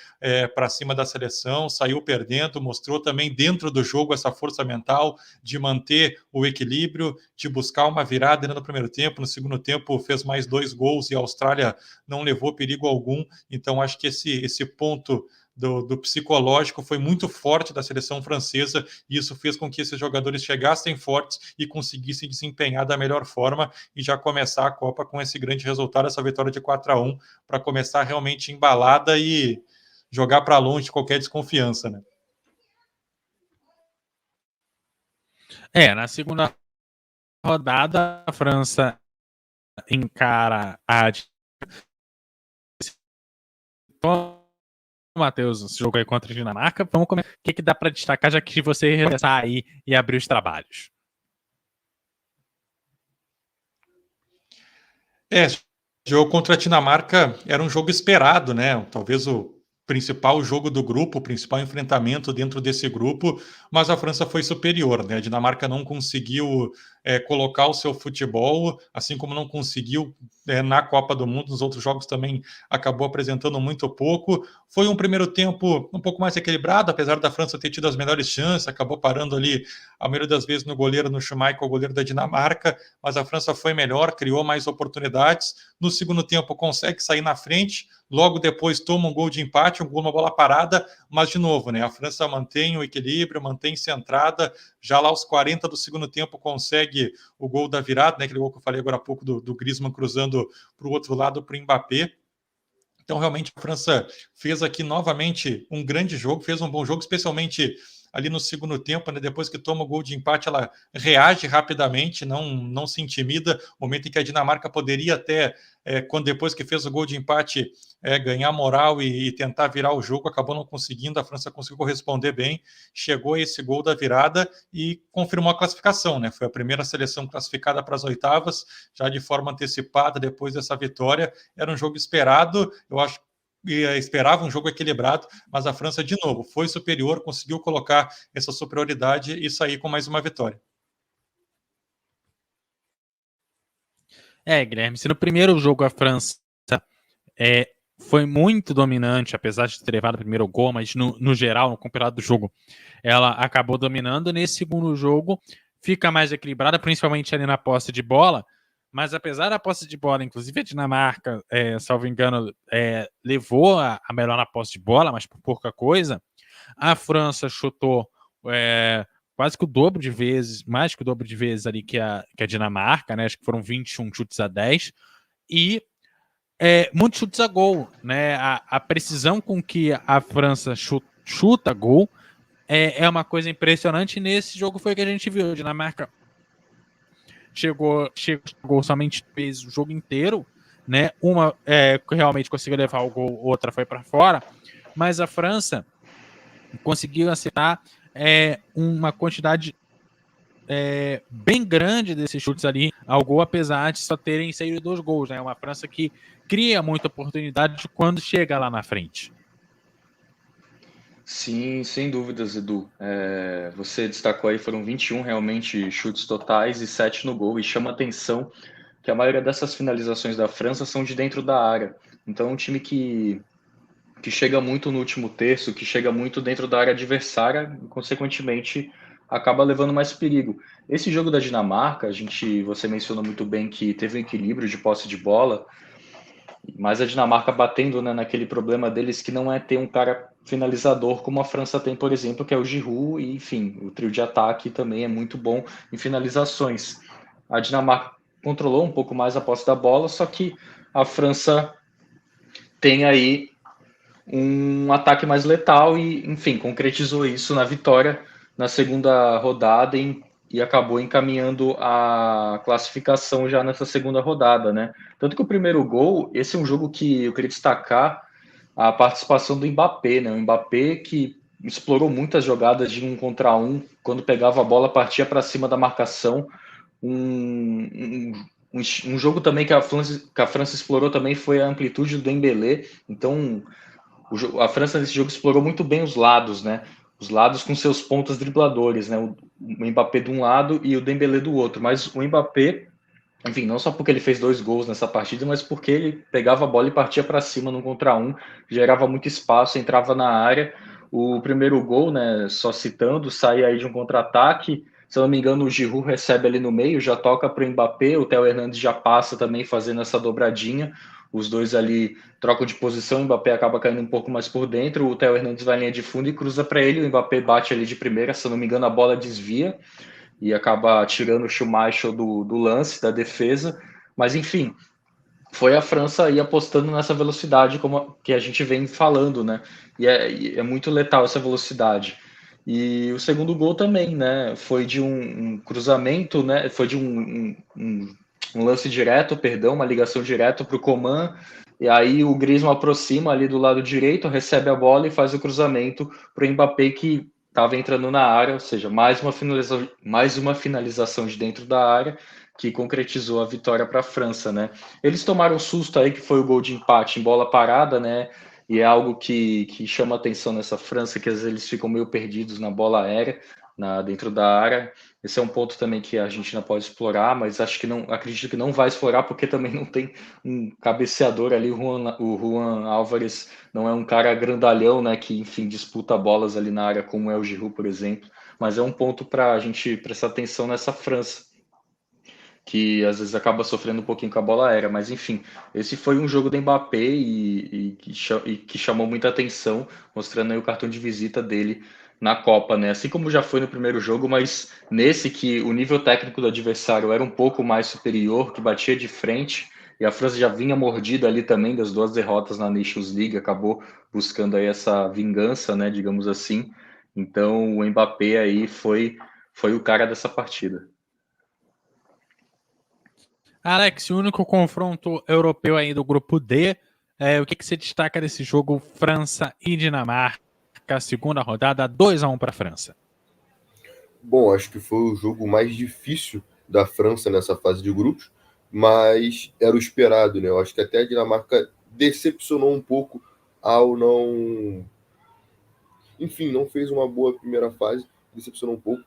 para cima da seleção, saiu perdendo, mostrou também dentro do jogo essa força mental de manter o equilíbrio, de buscar uma virada no primeiro tempo, no segundo tempo fez mais 2 gols e a Austrália não levou perigo algum. Então acho que esse ponto do psicológico foi muito forte da seleção francesa, e isso fez com que esses jogadores chegassem fortes e conseguissem desempenhar da melhor forma e já começar a Copa com esse grande resultado, essa vitória de 4-1, para começar realmente embalada e jogar para longe de qualquer desconfiança, né? Na segunda rodada, a França encara a... Matheus, esse jogo aí contra a Dinamarca, vamos começar. O que dá para destacar, já que você regressar aí e abrir os trabalhos? Jogo contra a Dinamarca era um jogo esperado, né? Talvez o principal jogo do grupo, o principal enfrentamento dentro desse grupo, mas a França foi superior, né? A Dinamarca não conseguiu colocar o seu futebol, assim como não conseguiu na Copa do Mundo, nos outros jogos também acabou apresentando muito pouco. Foi um primeiro tempo um pouco mais equilibrado, apesar da França ter tido as melhores chances, acabou parando ali a maioria das vezes no goleiro, no Schmeichel, o goleiro da Dinamarca, mas a França foi melhor, criou mais oportunidades. No segundo tempo consegue sair na frente, logo depois toma um gol de empate, um gol, uma bola parada, mas de novo, né, a França mantém o equilíbrio, mantém centrada, já lá aos 40 do segundo tempo consegue o gol da virada, né, aquele gol que eu falei agora há pouco do Griezmann cruzando para o outro lado, para o Mbappé. Então realmente a França fez aqui novamente um grande jogo, fez um bom jogo, especialmente ali no segundo tempo, né, depois que toma o gol de empate, ela reage rapidamente, não se intimida, momento em que a Dinamarca poderia até, quando depois que fez o gol de empate, ganhar moral e tentar virar o jogo, acabou não conseguindo, a França conseguiu corresponder bem, chegou a esse gol da virada e confirmou a classificação, né? Foi a primeira seleção classificada para as oitavas, já de forma antecipada depois dessa vitória, era um jogo esperado, eu acho esperava um jogo equilibrado, mas a França, de novo, foi superior, conseguiu colocar essa superioridade e sair com mais uma vitória. Guilherme, se no primeiro jogo a França foi muito dominante, apesar de ter levado o primeiro gol, mas no geral, no campeonato do jogo, ela acabou dominando. Nesse segundo jogo, fica mais equilibrada, principalmente ali na posse de bola, mas apesar da posse de bola, inclusive a Dinamarca, salvo engano, levou a melhor na posse de bola, mas por pouca coisa. A França chutou quase que o dobro de vezes, mais que o dobro de vezes ali que a Dinamarca, né? Acho que foram 21 chutes a 10. E muitos chutes a gol, né? A precisão com que a França chuta gol é uma coisa impressionante. E nesse jogo foi que a gente viu. A Dinamarca chegou somente fez o jogo inteiro, né? Uma realmente conseguiu levar o gol, outra foi para fora, mas a França conseguiu acertar uma quantidade bem grande desses chutes ali ao gol, apesar de só terem saído 2 gols, né? Uma França que cria muita oportunidade quando chega lá na frente. Sim, sem dúvidas, Edu. Você destacou aí, foram 21 realmente chutes totais e 7 no gol, e chama atenção que a maioria dessas finalizações da França são de dentro da área. Então é um time que chega muito no último terço, que chega muito dentro da área adversária, e consequentemente acaba levando mais perigo. Esse jogo da Dinamarca, você mencionou muito bem que teve um equilíbrio de posse de bola, mas a Dinamarca batendo, né, naquele problema deles que não é ter um cara finalizador como a França tem, por exemplo, que é o Giroud, e enfim, o trio de ataque também é muito bom em finalizações. A Dinamarca controlou um pouco mais a posse da bola, só que a França tem aí um ataque mais letal e, enfim, concretizou isso na vitória na segunda rodada e acabou encaminhando a classificação já nessa segunda rodada, né? Tanto que o primeiro gol, esse é um jogo que eu queria destacar a participação do Mbappé, né? O Mbappé que explorou muitas jogadas de 1 contra 1, quando pegava a bola, partia para cima da marcação. Um jogo também que a França explorou também foi a amplitude do Dembélé. Então, a França nesse jogo explorou muito bem os lados, né? Os lados com seus pontas dribladores, né? O Mbappé de um lado e o Dembélé do outro. Mas o Mbappé, enfim, não só porque ele fez 2 gols nessa partida, mas porque ele pegava a bola e partia para cima no contra 1, gerava muito espaço, entrava na área. O primeiro gol, né? Só citando, sai aí de um contra-ataque. Se eu não me engano, o Giroud recebe ali no meio, já toca para o Mbappé, o Theo Hernandes já passa também fazendo essa dobradinha. Os dois ali trocam de posição, o Mbappé acaba caindo um pouco mais por dentro, o Theo Hernandes vai em linha de fundo e cruza para ele, o Mbappé bate ali de primeira, se eu não me engano a bola desvia e acaba tirando o Schumacher do lance, da defesa, mas enfim, foi a França aí apostando nessa velocidade como que a gente vem falando, né? E é muito letal essa velocidade. E o segundo gol também, né? Foi de um cruzamento, né? Foi de um lance direto, perdão, uma ligação direta para o Coman. E aí o Griezmann aproxima ali do lado direito, recebe a bola e faz o cruzamento para o Mbappé que estava entrando na área, ou seja, mais uma finalização de dentro da área que concretizou a vitória para a França, né? Eles tomaram um susto aí que foi o gol de empate em bola parada, né? E é algo que chama atenção nessa França, que às vezes eles ficam meio perdidos na bola aérea, dentro da área. Esse é um ponto também que a Argentina pode explorar, mas acredito que não vai explorar, porque também não tem um cabeceador ali. O Juan Álvares não é um cara grandalhão, né? Que, enfim, disputa bolas ali na área, como é o Giroud, por exemplo. Mas é um ponto para a gente prestar atenção nessa França, que às vezes acaba sofrendo um pouquinho com a bola aérea, mas enfim, esse foi um jogo do Mbappé e que chamou muita atenção, mostrando aí o cartão de visita dele na Copa, né? Assim como já foi no primeiro jogo, mas nesse que o nível técnico do adversário era um pouco mais superior, que batia de frente, e a França já vinha mordida ali também das 2 derrotas na Nations League, acabou buscando aí essa vingança, né, digamos assim. Então o Mbappé aí foi o cara dessa partida. Alex, o único confronto europeu aí do grupo D, o que você destaca desse jogo França e Dinamarca, segunda rodada, 2-1 para a França? Bom, acho que foi o jogo mais difícil da França nessa fase de grupos, mas era o esperado, né? Eu acho que até a Dinamarca decepcionou um pouco ao não... Enfim, não fez uma boa primeira fase, decepcionou um pouco.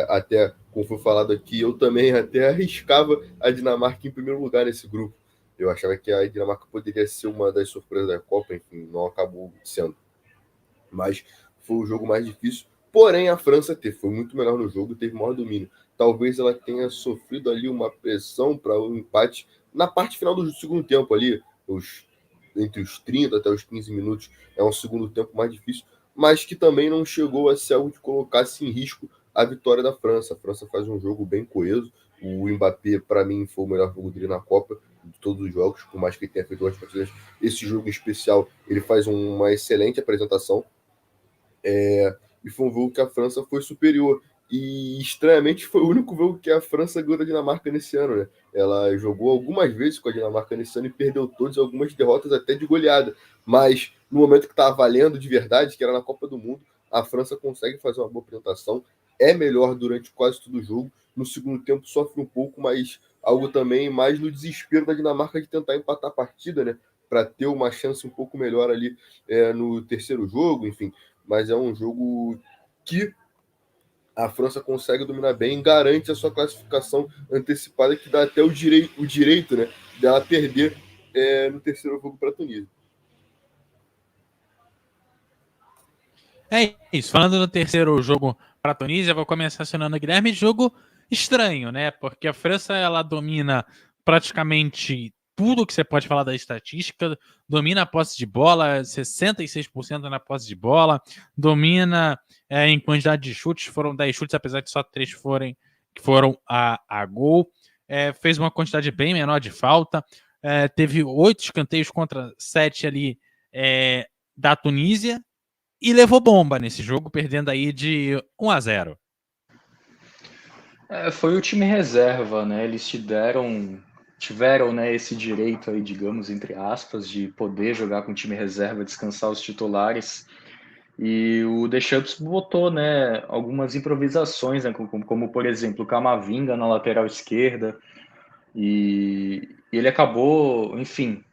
Até, como foi falado aqui, eu também até arriscava a Dinamarca em primeiro lugar nesse grupo. Eu achava que a Dinamarca poderia ser uma das surpresas da Copa, enfim, não acabou sendo. Mas foi o jogo mais difícil. Porém, a França foi muito melhor no jogo, teve maior domínio. Talvez ela tenha sofrido ali uma pressão para o empate na parte final do segundo tempo ali, entre os 30 até os 15 minutos. É um segundo tempo mais difícil, mas que também não chegou a ser algo que colocasse em risco a vitória da França. A França faz um jogo bem coeso. O Mbappé, para mim, foi o melhor jogo dele na Copa, de todos os jogos, por mais que ele tenha feito duas partidas. Esse jogo em especial, ele faz uma excelente apresentação. E foi um jogo que a França foi superior. E, estranhamente, foi o único jogo que a França ganhou da Dinamarca nesse ano, né? Ela jogou algumas vezes com a Dinamarca nesse ano e perdeu todas, algumas derrotas até de goleada. Mas, no momento que estava valendo de verdade, que era na Copa do Mundo, a França consegue fazer uma boa apresentação, é melhor durante quase todo o jogo. No segundo tempo sofre um pouco, mas algo também mais no desespero da Dinamarca de tentar empatar a partida, né? Para ter uma chance um pouco melhor ali no terceiro jogo, enfim. Mas é um jogo que a França consegue dominar bem, garante a sua classificação antecipada, que dá até o direito, né, dela perder no terceiro jogo para a Tunísia. É isso. Falando do terceiro jogo a Tunísia. Vou começar acionando o Guilherme. Jogo estranho, né? Porque a França, ela domina praticamente tudo que você pode falar da estatística, domina a posse de bola, 66% na posse de bola, domina em quantidade de chutes, foram 10 chutes, apesar de só 3 foram a gol, fez uma quantidade bem menor de falta, teve 8 escanteios contra 7 ali da Tunísia, e levou bomba nesse jogo, perdendo aí de 1-0. Foi o time reserva, né? Eles tiveram, né, esse direito aí, digamos, entre aspas, de poder jogar com o time reserva, descansar os titulares. E o Deschamps botou, né, algumas improvisações, né, como por exemplo, o Camavinga na lateral esquerda. E ele acabou, enfim,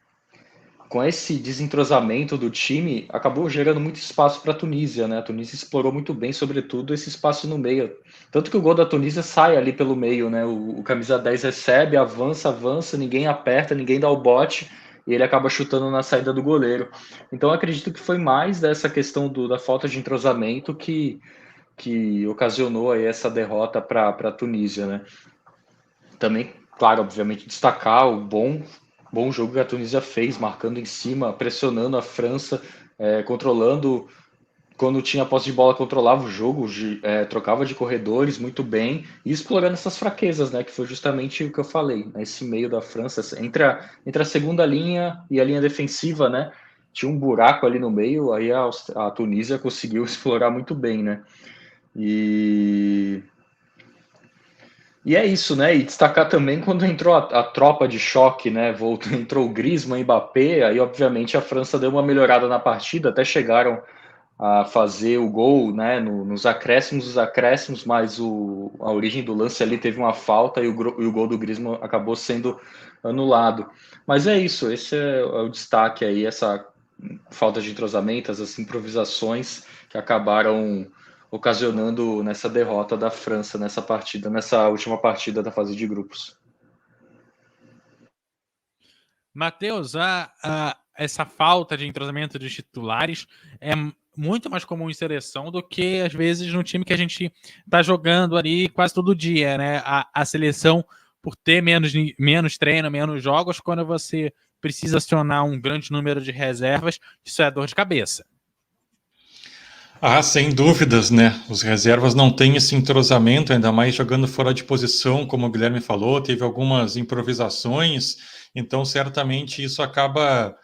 com esse desentrosamento do time, acabou gerando muito espaço para a Tunísia, né? A Tunísia explorou muito bem, sobretudo, esse espaço no meio. Tanto que o gol da Tunísia sai ali pelo meio, né? O camisa 10 recebe, avança, ninguém aperta, ninguém dá o bote, e ele acaba chutando na saída do goleiro. Então, acredito que foi mais dessa questão da falta de entrosamento que ocasionou aí essa derrota para a Tunísia, né? Também, claro, obviamente, destacar o bom jogo que a Tunísia fez, marcando em cima, pressionando a França, controlando. Quando tinha posse de bola, controlava o jogo, trocava de corredores muito bem e explorando essas fraquezas, né? Que foi justamente o que eu falei, né, esse meio da França, entre a segunda linha e a linha defensiva, né? Tinha um buraco ali no meio, aí a Tunísia conseguiu explorar muito bem, né? E é isso, né? E destacar também quando entrou a tropa de choque, né? Entrou o Griezmann e Mbappé, aí obviamente a França deu uma melhorada na partida, até chegaram a fazer o gol, né? Nos acréscimos, mas a origem do lance ali teve uma falta e o gol do Griezmann acabou sendo anulado. Mas é isso, esse é o destaque aí, essa falta de entrosamento, essas improvisações que acabaram ocasionando nessa derrota da França nessa última partida da fase de grupos. Matheus, essa falta de entrosamento dos titulares é muito mais comum em seleção do que, às vezes, no time que a gente está jogando ali quase todo dia, né? A seleção, por ter menos treino, menos jogos, quando você precisa acionar um grande número de reservas, isso é dor de cabeça. Sem dúvidas, né? Os reservas não têm esse entrosamento, ainda mais jogando fora de posição, como o Guilherme falou, teve algumas improvisações, então certamente isso acaba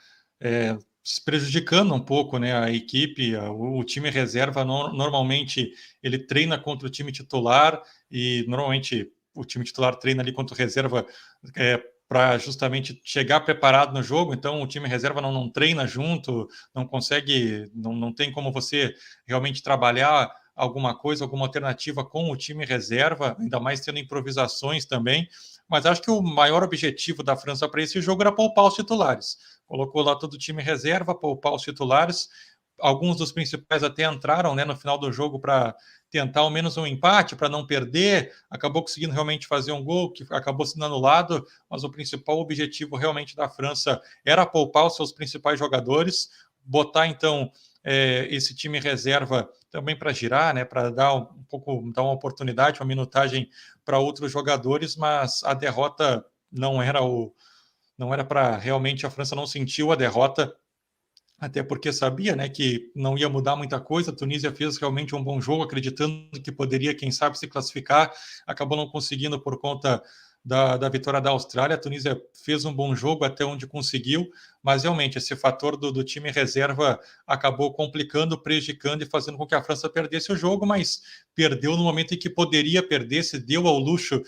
prejudicando um pouco, né, a equipe. O time reserva normalmente ele treina contra o time titular e normalmente o time titular treina ali contra o reserva para justamente chegar preparado no jogo, então o time reserva não treina junto, não consegue, não tem como você realmente trabalhar alguma coisa, alguma alternativa com o time reserva, ainda mais tendo improvisações também, mas acho que o maior objetivo da França para esse jogo era poupar os titulares. Colocou lá todo o time reserva, poupar os titulares, alguns dos principais até entraram, né, no final do jogo para tentar ao menos um empate, para não perder, acabou conseguindo realmente fazer um gol que acabou sendo anulado, mas o principal objetivo realmente da França era poupar os seus principais jogadores, botar então esse time reserva também para girar, né, para dar uma oportunidade, uma minutagem para outros jogadores, mas a derrota não era para realmente, a França não sentiu a derrota, até porque sabia, né, que não ia mudar muita coisa. A Tunísia fez realmente um bom jogo, acreditando que poderia, quem sabe, se classificar, acabou não conseguindo por conta da vitória da Austrália. A Tunísia fez um bom jogo até onde conseguiu, mas realmente esse fator do time reserva acabou complicando, prejudicando e fazendo com que a França perdesse o jogo, mas perdeu no momento em que poderia perder, se deu ao luxo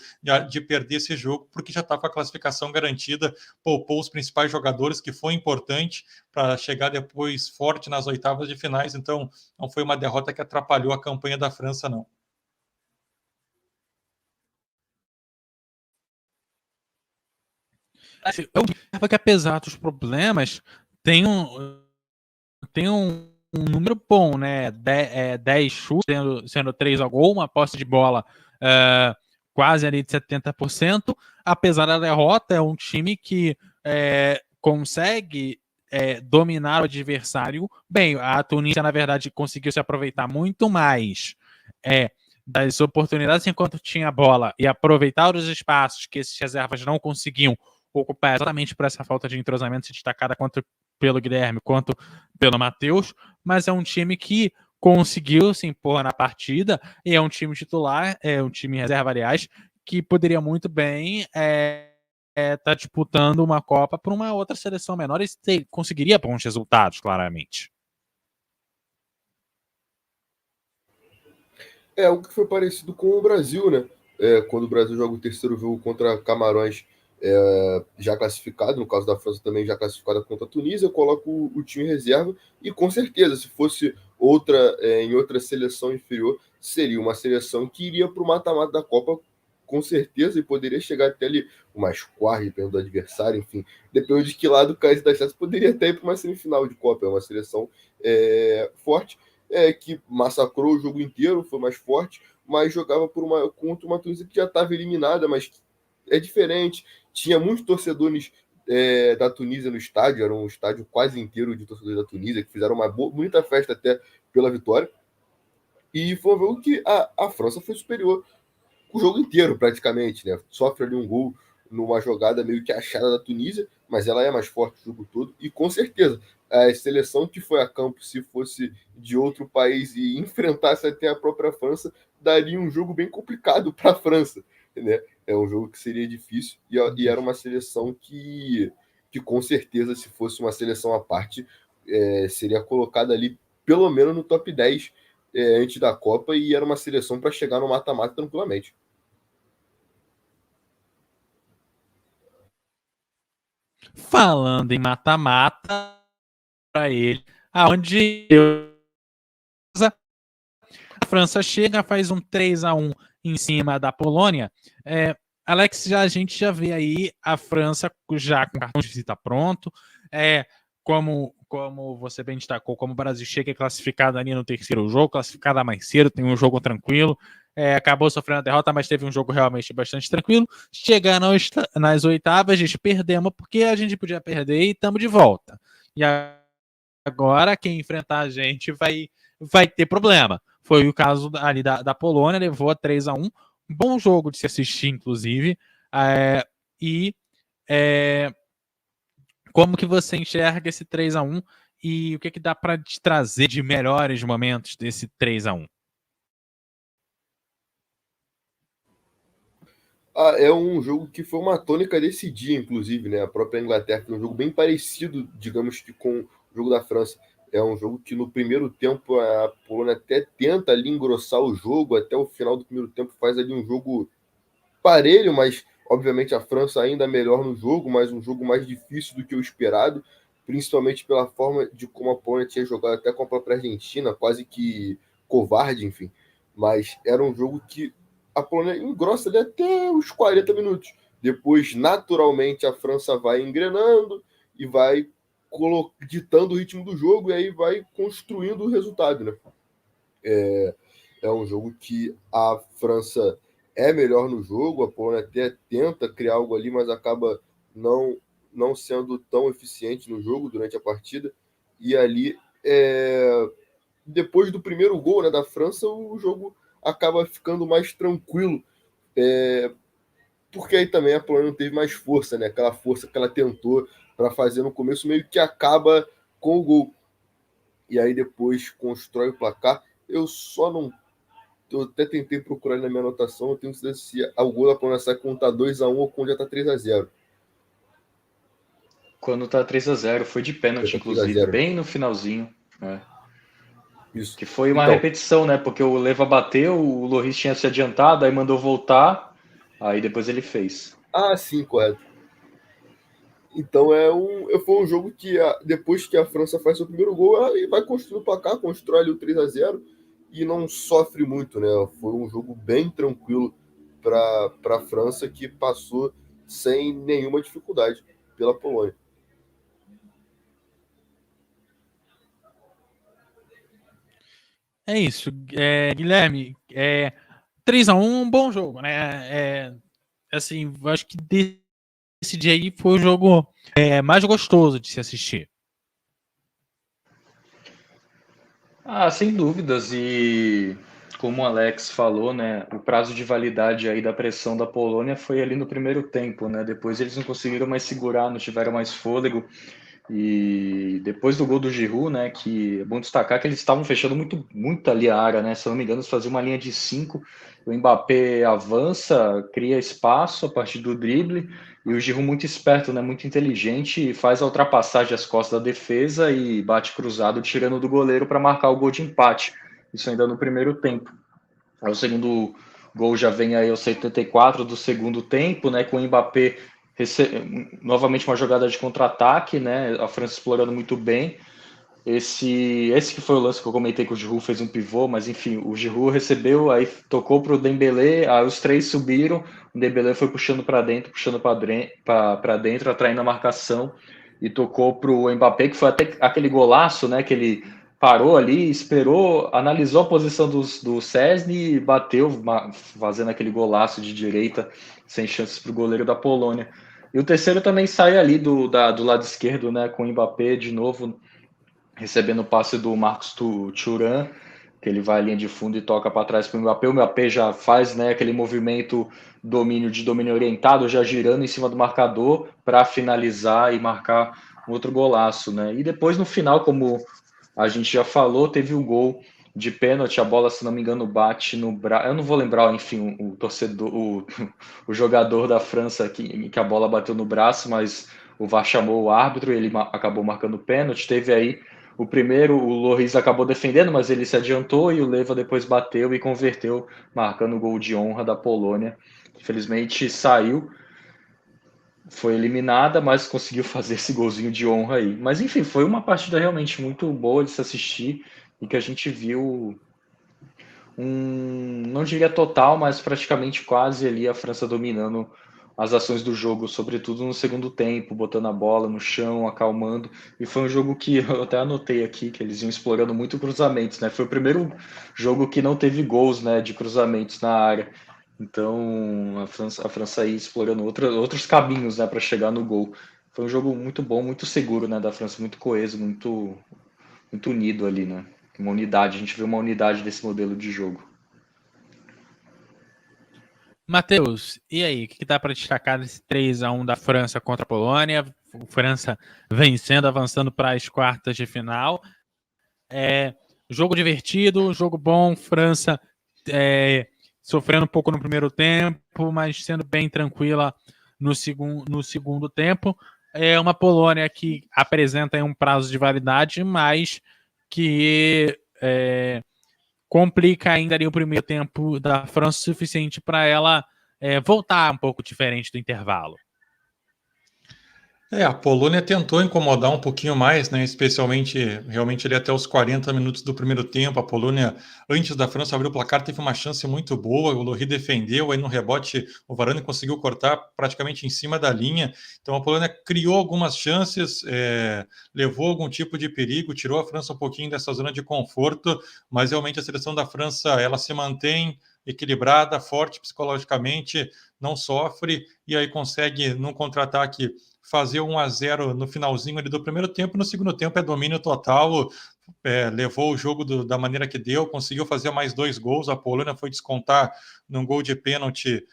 de perder esse jogo, porque já estava com a classificação garantida, poupou os principais jogadores, que foi importante para chegar depois forte nas oitavas de finais. Então não foi uma derrota que atrapalhou a campanha da França, não. Eu observo que, apesar dos problemas, tem um número bom, né? 10 chutes, sendo 3 a gol, uma posse de bola quase ali de 70%. Apesar da derrota, é um time que consegue dominar o adversário bem. A Tunísia, na verdade, conseguiu se aproveitar muito mais das oportunidades enquanto tinha a bola e aproveitar os espaços que esses reservas não conseguiam ocupar exatamente por essa falta de entrosamento destacada quanto pelo Guilherme quanto pelo Matheus, mas é um time que conseguiu se impor na partida e é um time titular, é um time reserva, aliás, que poderia muito bem tá disputando uma Copa por uma outra seleção menor e conseguiria bons resultados, claramente. É algo que foi parecido com o Brasil, né? Quando o Brasil joga o terceiro jogo contra Camarões, já classificado, no caso da França também já classificada contra a Tunísia, coloca o time em reserva e com certeza, se fosse em outra seleção inferior, seria uma seleção que iria para o mata-mata da Copa com certeza e poderia chegar até ali umas quartas, dependendo do adversário, enfim, dependendo de que lado caísse das chances, poderia até ir para uma semifinal de Copa. É uma seleção forte, que massacrou o jogo inteiro, foi mais forte, mas jogava contra uma Tunísia que já estava eliminada, mas é diferente. Tinha muitos torcedores da Tunísia no estádio, era um estádio quase inteiro de torcedores da Tunísia, que fizeram uma bonita festa até pela vitória. E foi um jogo que a França foi superior o jogo inteiro, praticamente, né? Sofre ali um gol numa jogada meio que achada da Tunísia, mas ela é mais forte o jogo todo, e com certeza a seleção que foi a campo, se fosse de outro país e enfrentasse até a própria França, daria um jogo bem complicado para a França, né? É um jogo que seria difícil, e era uma seleção que com certeza, se fosse uma seleção à parte, seria colocada ali pelo menos no top 10 antes da Copa, e era uma seleção para chegar no mata-mata tranquilamente. Falando em mata-mata, para ele, aonde a França chega, faz um 3-1 em cima da Polônia. Alex, a gente já vê aí a França já com o cartão de visita pronto. Como você bem destacou, como o Brasil chega classificado ali no terceiro jogo, classificado mais cedo, tem um jogo tranquilo, acabou sofrendo a derrota, mas teve um jogo realmente bastante tranquilo. Chegando nas oitavas, a gente perdemos porque a gente podia perder e estamos de volta. E agora quem enfrentar a gente vai ter problema. Foi o caso ali da Polônia, levou a 3-1. Bom jogo de se assistir, inclusive. Como que você enxerga esse 3-1 e o que dá para te trazer de melhores momentos desse 3-1? É um jogo que foi uma tônica desse dia, inclusive, né? A própria Inglaterra foi um jogo bem parecido, digamos que com o jogo da França. É um jogo que no primeiro tempo a Polônia até tenta ali engrossar o jogo, até o final do primeiro tempo faz ali um jogo parelho, mas obviamente a França ainda melhor no jogo, mas um jogo mais difícil do que o esperado, principalmente pela forma de como a Polônia tinha jogado até com a própria Argentina, quase que covarde, enfim. Mas era um jogo que a Polônia engrossa ali até os 40 minutos. Depois, naturalmente, a França vai engrenando e vai ditando o ritmo do jogo e aí vai construindo o resultado, né? É um jogo que a França é melhor no jogo, a Polônia até tenta criar algo ali, mas acaba não sendo tão eficiente no jogo durante a partida. E ali, depois do primeiro gol, né, da França, o jogo acaba ficando mais tranquilo, porque aí também a Polônia não teve mais força, né? Aquela força que ela tentou para fazer no começo meio que acaba com o gol. E aí depois constrói o placar. Eu até tentei procurar na minha anotação, eu tenho certeza se o gol da Polônia sai quando tá 2-1 ou quando já tá 3-0. Quando tá 3-0, foi de pênalti, inclusive, bem no finalzinho. Isso. Que foi uma repetição, né? Porque o Leva bateu, o Lloris tinha se adiantado, aí mandou voltar, aí depois ele fez. Ah, sim, correto. Então foi um jogo que depois que a França faz seu primeiro gol, ela vai construir o placar, constrói ali o 3-0 e não sofre muito, né? Foi um jogo bem tranquilo para a França, que passou sem nenhuma dificuldade pela Polônia. É isso, Guilherme. 3-1, um bom jogo, né? Assim, acho que desse dia aí foi o jogo mais gostoso de se assistir. Sem dúvidas. E como o Alex falou, né, o prazo de validade aí da pressão da Polônia foi ali no primeiro tempo, né? Depois eles não conseguiram mais segurar, não tiveram mais fôlego. E depois do gol do Giroud, né, que é bom destacar que eles estavam fechando muito ali a área, né? Se eu não me engano, eles faziam uma linha de 5, o Mbappé avança, cria espaço a partir do drible, e o Giroud muito esperto, né, muito inteligente, faz a ultrapassagem às costas da defesa e bate cruzado, tirando do goleiro para marcar o gol de empate. Isso ainda no primeiro tempo. Aí o segundo gol já vem aí aos 74 do segundo tempo, né, com o Mbappé novamente uma jogada de contra-ataque, né, a França explorando muito bem. Esse que foi o lance que eu comentei que o Giroud fez um pivô, mas enfim, o Giroud recebeu, aí tocou para o Dembélé, aí os três subiram, o Dembélé foi puxando para dentro, atraindo a marcação, e tocou para o Mbappé, que foi até aquele golaço, né, que ele parou ali, esperou, analisou a posição do Szczesny e bateu, fazendo aquele golaço de direita, sem chances para o goleiro da Polônia. E o terceiro também sai ali do lado esquerdo, né, com o Mbappé de novo, recebendo o passe do Marcos Thuram, que ele vai à linha de fundo e toca para trás para o Mbappé. O Mbappé já faz, né, aquele movimento de domínio orientado, já girando em cima do marcador para finalizar e marcar um outro golaço, né? E depois no final, como a gente já falou, teve o gol de pênalti, a bola, se não me engano, bate no braço. Eu não vou lembrar, enfim, o torcedor, o jogador da França que a bola bateu no braço, mas o VAR chamou o árbitro e ele acabou marcando o pênalti. Teve aí o primeiro, o Lloris acabou defendendo, mas ele se adiantou e o Leva depois bateu e converteu, marcando o gol de honra da Polônia. Infelizmente saiu, foi eliminada, mas conseguiu fazer esse golzinho de honra aí. Mas enfim, foi uma partida realmente muito boa de se assistir e que a gente viu não diria total, mas praticamente quase ali a França dominando as ações do jogo, sobretudo no segundo tempo, botando a bola no chão, acalmando. E foi um jogo que eu até anotei aqui, que eles iam explorando muito cruzamentos, né? Foi o primeiro jogo que não teve gols, né, de cruzamentos na área. Então a França aí explorando outros caminhos, né, para chegar no gol. Foi um jogo muito bom, muito seguro, né, da França, muito coeso, muito unido ali, né? Uma unidade, a gente vê uma unidade desse modelo de jogo. Matheus, e aí, o que dá para destacar desse 3-1 da França contra a Polônia? França vencendo, avançando para as quartas de final. Jogo divertido, jogo bom, França sofrendo um pouco no primeiro tempo, mas sendo bem tranquila no segundo tempo. É uma Polônia que apresenta um prazo de validade, mas que complica ainda ali o primeiro tempo da França o suficiente para ela voltar um pouco diferente do intervalo. A Polônia tentou incomodar um pouquinho mais, né? Especialmente, realmente, ali até os 40 minutos do primeiro tempo. A Polônia, antes da França abrir o placar, teve uma chance muito boa. O Lloris defendeu, aí no rebote o Varane conseguiu cortar praticamente em cima da linha. Então a Polônia criou algumas chances, levou algum tipo de perigo, tirou a França um pouquinho dessa zona de conforto, mas realmente a seleção da França, ela se mantém equilibrada, forte psicologicamente, não sofre, e aí consegue, num contra-ataque, fazer 1-0 no finalzinho ali do primeiro tempo. No segundo tempo é domínio total, levou o jogo da maneira que deu, conseguiu fazer mais 2 gols. A Polônia foi descontar num gol de pênalti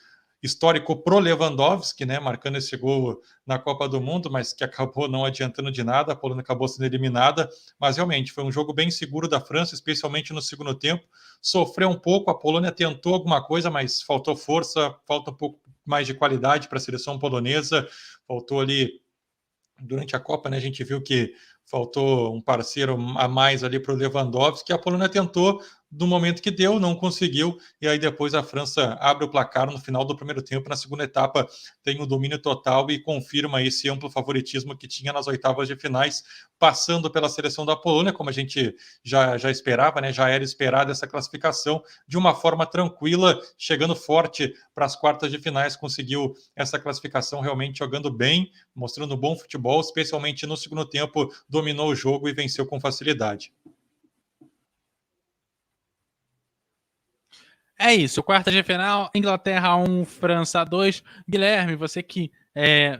histórico pro Lewandowski, né, marcando esse gol na Copa do Mundo, mas que acabou não adiantando de nada. A Polônia acabou sendo eliminada, mas realmente foi um jogo bem seguro da França, especialmente no segundo tempo. Sofreu um pouco, a Polônia tentou alguma coisa, mas faltou força, falta um pouco mais de qualidade para a seleção polonesa. Faltou ali durante a Copa, né? A gente viu que faltou um parceiro a mais ali para o Lewandowski, que a Polônia tentou do momento que deu, não conseguiu, e aí depois a França abre o placar no final do primeiro tempo. Na segunda etapa tem o domínio total e confirma esse amplo favoritismo que tinha nas oitavas de finais, passando pela seleção da Polônia, como a gente já esperava, né? Já era esperada essa classificação, de uma forma tranquila, chegando forte para as quartas de finais, conseguiu essa classificação realmente jogando bem, mostrando bom futebol, especialmente no segundo tempo, dominou o jogo e venceu com facilidade. É isso, quarta de final, Inglaterra 1, França 2. Guilherme, você que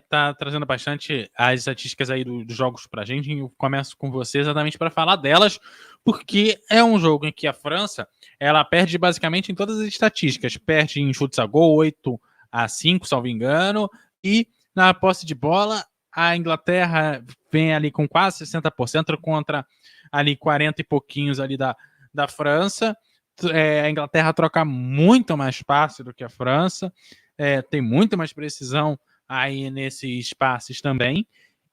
tá trazendo bastante as estatísticas aí dos jogos pra gente, eu começo com você exatamente para falar delas, porque é um jogo em que a França, ela perde basicamente em todas as estatísticas, perde em chutes a gol, 8-5, salvo engano, e na posse de bola, a Inglaterra vem ali com quase 60% contra ali 40 e pouquinhos ali da França. A Inglaterra troca muito mais passe do que a França, tem muito mais precisão aí nesses passes também,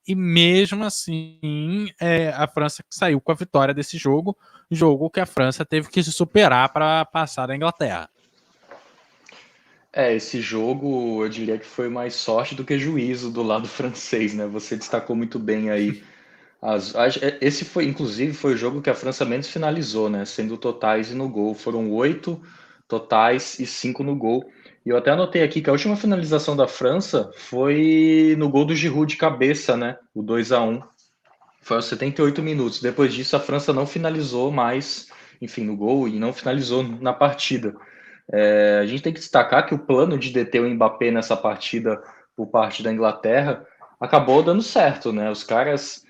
e mesmo assim a França saiu com a vitória desse jogo que a França teve que se superar para passar da Inglaterra. Esse jogo eu diria que foi mais sorte do que juízo do lado francês, né? Você destacou muito bem aí. Esse foi, inclusive, foi o jogo que a França menos finalizou, né? Sendo totais e no gol. Foram 8 totais e 5 no gol. E eu até anotei aqui que a última finalização da França foi no gol do Giroud de cabeça, né? O 2-1. Foi aos 78 minutos. Depois disso, a França não finalizou mais, enfim, no gol e não finalizou na partida. A gente tem que destacar que o plano de deter o Mbappé nessa partida por parte da Inglaterra acabou dando certo, né? Os caras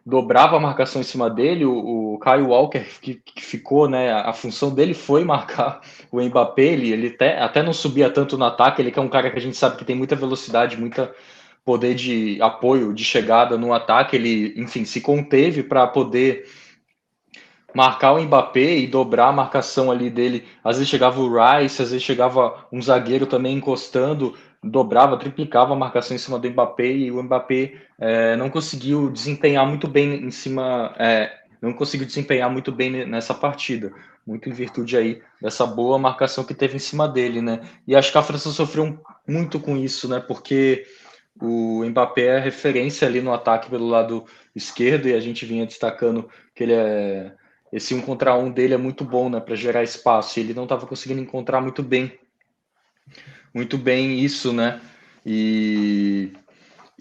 dobravam a marcação em cima dele, o Kyle Walker que ficou, né? A função dele foi marcar o Mbappé, ele até não subia tanto no ataque, ele que é um cara que a gente sabe que tem muita velocidade, muita poder de apoio, de chegada no ataque, ele, enfim, se conteve para poder marcar o Mbappé e dobrar a marcação ali dele. Às vezes chegava o Rice, às vezes chegava um zagueiro também encostando, dobrava, triplicava a marcação em cima do Mbappé e o Mbappé não conseguiu desempenhar muito bem em cima, não conseguiu desempenhar muito bem nessa partida, muito em virtude aí dessa boa marcação que teve em cima dele, né? E acho que a França sofreu muito com isso, né? Porque o Mbappé é referência ali no ataque pelo lado esquerdo e a gente vinha destacando que esse 1 contra 1 dele é muito bom, né, para gerar espaço. E ele não estava conseguindo encontrar muito bem isso, né? E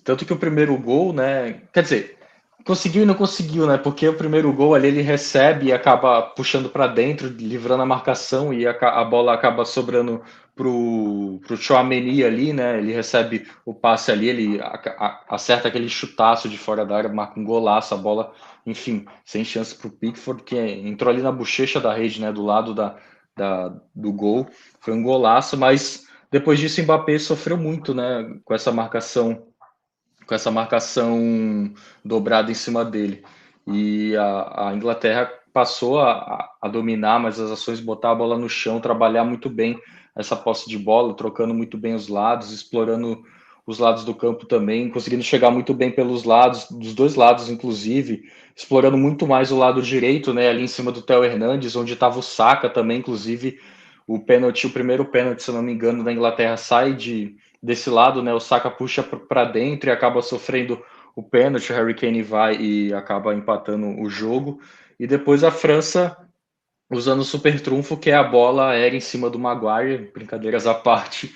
tanto que o primeiro gol, né, quer dizer, conseguiu e não conseguiu, né? Porque o primeiro gol ali ele recebe e acaba puxando para dentro, livrando a marcação e a bola acaba sobrando pro Tchouaméni ali, né? Ele recebe o passe ali, ele acerta aquele chutaço de fora da área, marca um golaço, a bola, enfim, sem chance pro Pickford, que entrou ali na bochecha da rede, né? Do lado do gol. Foi um golaço, mas depois disso o Mbappé sofreu muito, né? Com essa marcação dobrada em cima dele. E a Inglaterra passou a dominar mais as ações, botar a bola no chão, trabalhar muito bem essa posse de bola, trocando muito bem os lados, explorando os lados do campo também, conseguindo chegar muito bem pelos lados, dos dois lados, inclusive, explorando muito mais o lado direito, né, ali em cima do Theo Hernandes, onde estava o Saka também, inclusive, o primeiro pênalti, se eu não me engano, da Inglaterra sai desse lado, né? O Saka puxa para dentro e acaba sofrendo o pênalti, o Harry Kane vai e acaba empatando o jogo. E depois a França usando o super trunfo, que é a bola aérea em cima do Maguire, brincadeiras à parte.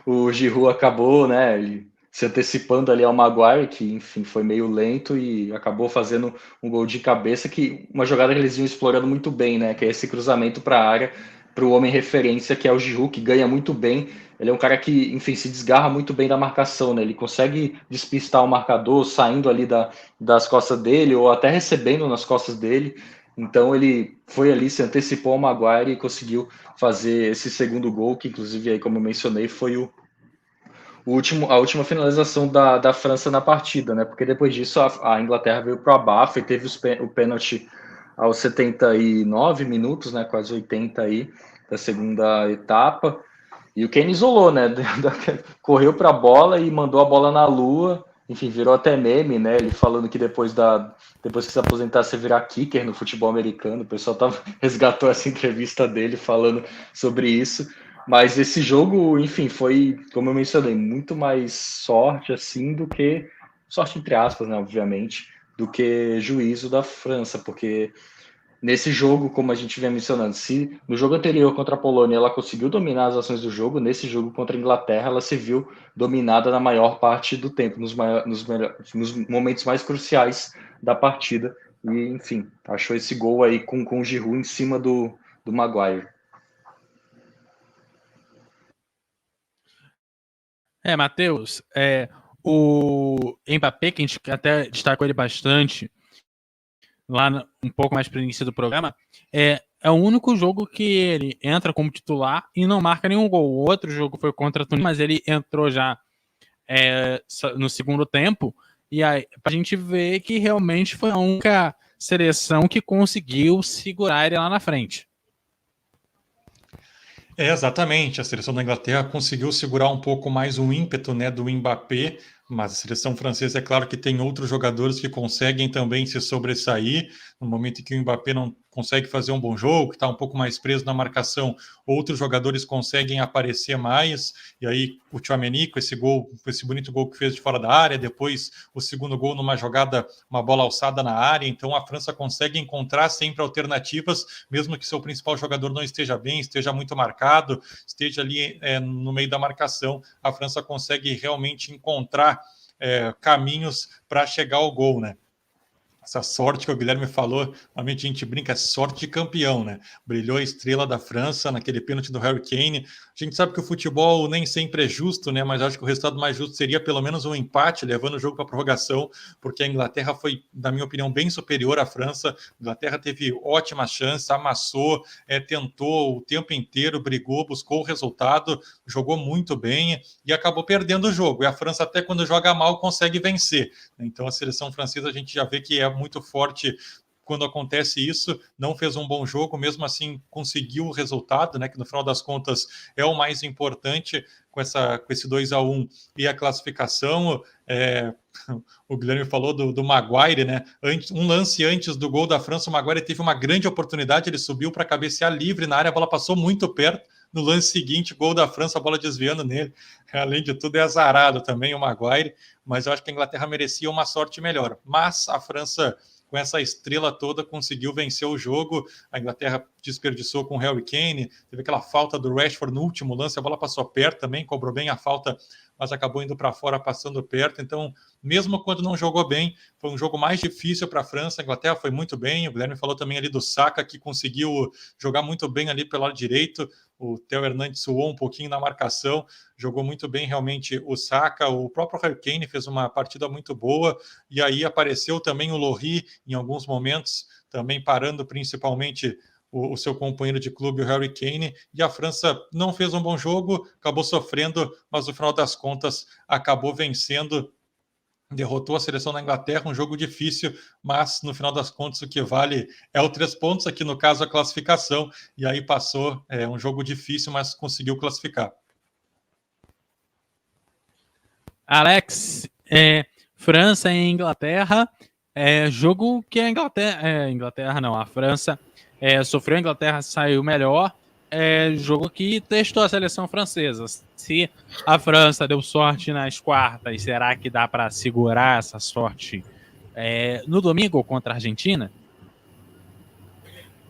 O Giroud acabou, né? Ele se antecipando ali ao Maguire, que enfim foi meio lento e acabou fazendo um gol de cabeça, que uma jogada que eles vinham explorando muito bem, né? Que é esse cruzamento para a área para o homem referência, que é o Giroud, que ganha muito bem. Ele é um cara que, enfim, se desgarra muito bem da marcação, né? Ele consegue despistar o marcador saindo ali das costas dele ou até recebendo nas costas dele. Então ele foi ali, se antecipou ao Maguire e conseguiu fazer esse segundo gol, que inclusive aí, como eu mencionei, foi a última finalização da França na partida, né? Porque depois disso a Inglaterra veio para o abafo e teve o pênalti aos 79 minutos, né? Quase 80 aí da segunda etapa. E o Kane isolou, né? Correu para a bola e mandou a bola na lua. Enfim, virou até meme, né? Ele falando que depois que se aposentar, você virar kicker no futebol americano. O pessoal resgatou essa entrevista dele falando sobre isso. Mas esse jogo, enfim, foi, como eu mencionei, muito mais sorte, assim, do que sorte entre aspas, né? Obviamente, do que juízo da França, porque nesse jogo, como a gente vinha mencionando, se no jogo anterior contra a Polônia ela conseguiu dominar as ações do jogo, nesse jogo contra a Inglaterra ela se viu dominada na maior parte do tempo, nos momentos mais cruciais da partida. E, enfim, achou esse gol aí com o Giroud em cima do Maguire. Matheus, o Mbappé, que a gente até destacou ele bastante lá um pouco mais para o início do programa, é o único jogo que ele entra como titular e não marca nenhum gol. O outro jogo foi contra a Tunísia, mas ele entrou já no segundo tempo, e aí a gente vê que realmente foi a única seleção que conseguiu segurar ele lá na frente. Exatamente, a seleção da Inglaterra conseguiu segurar um pouco mais o ímpeto, né, do Mbappé, mas a seleção francesa é claro que tem outros jogadores que conseguem também se sobressair. No momento em que o Mbappé não consegue fazer um bom jogo, que está um pouco mais preso na marcação, outros jogadores conseguem aparecer mais, e aí o Tchouaméni com esse gol, com esse bonito gol que fez de fora da área, depois o segundo gol numa jogada, uma bola alçada na área, então a França consegue encontrar sempre alternativas, mesmo que seu principal jogador não esteja bem, esteja muito marcado, esteja ali no meio da marcação, a França consegue realmente encontrar caminhos para chegar ao gol, né? Essa sorte que o Guilherme falou, normalmente a gente brinca, é sorte de campeão, né? Brilhou a estrela da França naquele pênalti do Harry Kane. A gente sabe que o futebol nem sempre é justo, né? Mas acho que o resultado mais justo seria pelo menos um empate, levando o jogo para a prorrogação, porque a Inglaterra foi, na minha opinião, bem superior à França. A Inglaterra teve ótimas chances, amassou, tentou o tempo inteiro, brigou, buscou o resultado, jogou muito bem e acabou perdendo o jogo. E a França, até quando joga mal, consegue vencer. Então a seleção francesa a gente já vê que é muito forte quando acontece isso, não fez um bom jogo, mesmo assim conseguiu o resultado, né, que no final das contas é o mais importante com esse 2-1 e a classificação. O Guilherme falou do Maguire, né? Um lance antes do gol da França, o Maguire teve uma grande oportunidade, ele subiu para cabecear livre na área, a bola passou muito perto. No lance seguinte, gol da França, a bola desviando nele. Além de tudo, é azarado também o Maguire, mas eu acho que a Inglaterra merecia uma sorte melhor. Mas a França, com essa estrela toda, conseguiu vencer o jogo. A Inglaterra desperdiçou com o Harry Kane, teve aquela falta do Rashford no último lance, a bola passou perto também, cobrou bem a falta, mas acabou indo para fora, passando perto. Então, mesmo quando não jogou bem, foi um jogo mais difícil para a França. A Inglaterra foi muito bem. O Guilherme falou também ali do Saka, que conseguiu jogar muito bem ali pelo lado direito. O Theo Hernandes suou um pouquinho na marcação, jogou muito bem realmente o Saka. O próprio Harry Kane fez uma partida muito boa, e aí apareceu também o Lohri em alguns momentos, também parando principalmente o seu companheiro de clube, o Harry Kane, e a França não fez um bom jogo, acabou sofrendo, mas no final das contas acabou vencendo, derrotou a seleção da Inglaterra, um jogo difícil, mas no final das contas o que vale é o 3 pontos, aqui no caso a classificação, e aí passou, um jogo difícil, mas conseguiu classificar. Alex, França e Inglaterra, jogo que a a França sofreu, a Inglaterra saiu melhor, jogo que testou a seleção francesa. Se a França deu sorte nas quartas, será que dá para segurar essa sorte no domingo contra a Argentina?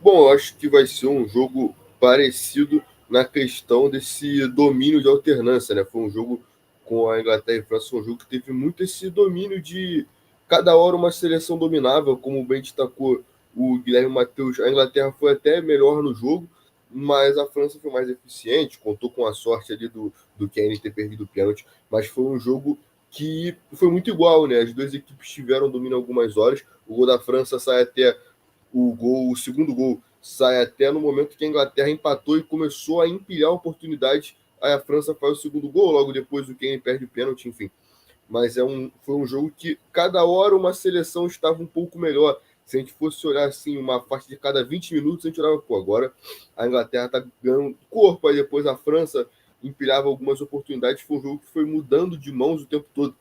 Bom, eu acho que vai ser um jogo parecido na questão desse domínio de alternância, né? Foi um jogo com a Inglaterra e a França, um jogo que teve muito esse domínio de cada hora uma seleção dominava, como bem destacou o Guilherme Matheus. A Inglaterra foi até melhor no jogo, mas a França foi mais eficiente, contou com a sorte ali do Kane ter perdido o pênalti, mas foi um jogo que foi muito igual, né? As duas equipes tiveram domínio algumas horas, o gol da França sai até o segundo gol sai até no momento que a Inglaterra empatou e começou a empilhar oportunidades. Aí a França faz o segundo gol, logo depois o Kane perde o pênalti, enfim. Mas foi um jogo que cada hora uma seleção estava um pouco melhor. Se a gente fosse olhar assim, uma faixa de cada 20 minutos, a gente olhava, agora a Inglaterra está ganhando corpo, aí depois a França empilhava algumas oportunidades. Foi um jogo que foi mudando de mãos o tempo todo.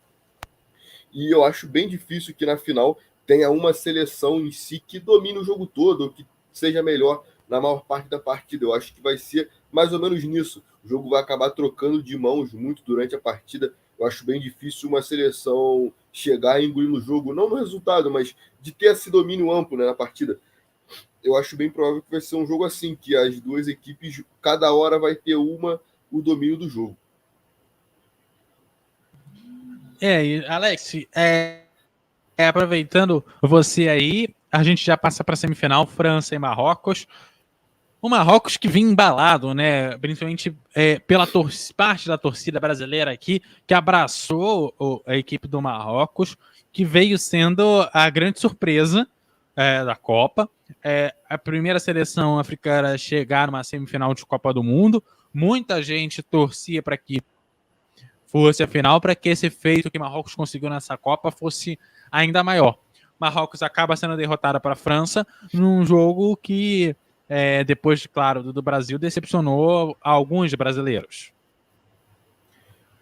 E eu acho bem difícil que na final tenha uma seleção em si que domine o jogo todo, ou que seja melhor na maior parte da partida. Eu acho que vai ser mais ou menos nisso. O jogo vai acabar trocando de mãos muito durante a partida. Eu acho bem difícil uma seleção chegar e engolir no jogo, não no resultado, mas de ter esse domínio amplo, né, na partida. Eu acho bem provável que vai ser um jogo assim, que as duas equipes, cada hora vai ter o domínio do jogo. Alex, aproveitando você aí, a gente já passa para a semifinal, França e Marrocos. O Marrocos que vinha embalado, né? Principalmente pela parte da torcida brasileira aqui, que abraçou a equipe do Marrocos, que veio sendo a grande surpresa da Copa. A primeira seleção africana a chegar numa semifinal de Copa do Mundo. Muita gente torcia para que fosse a final, para que esse feito que Marrocos conseguiu nessa Copa fosse ainda maior. Marrocos acaba sendo derrotada para a França num jogo que, depois, claro, do Brasil, decepcionou alguns brasileiros.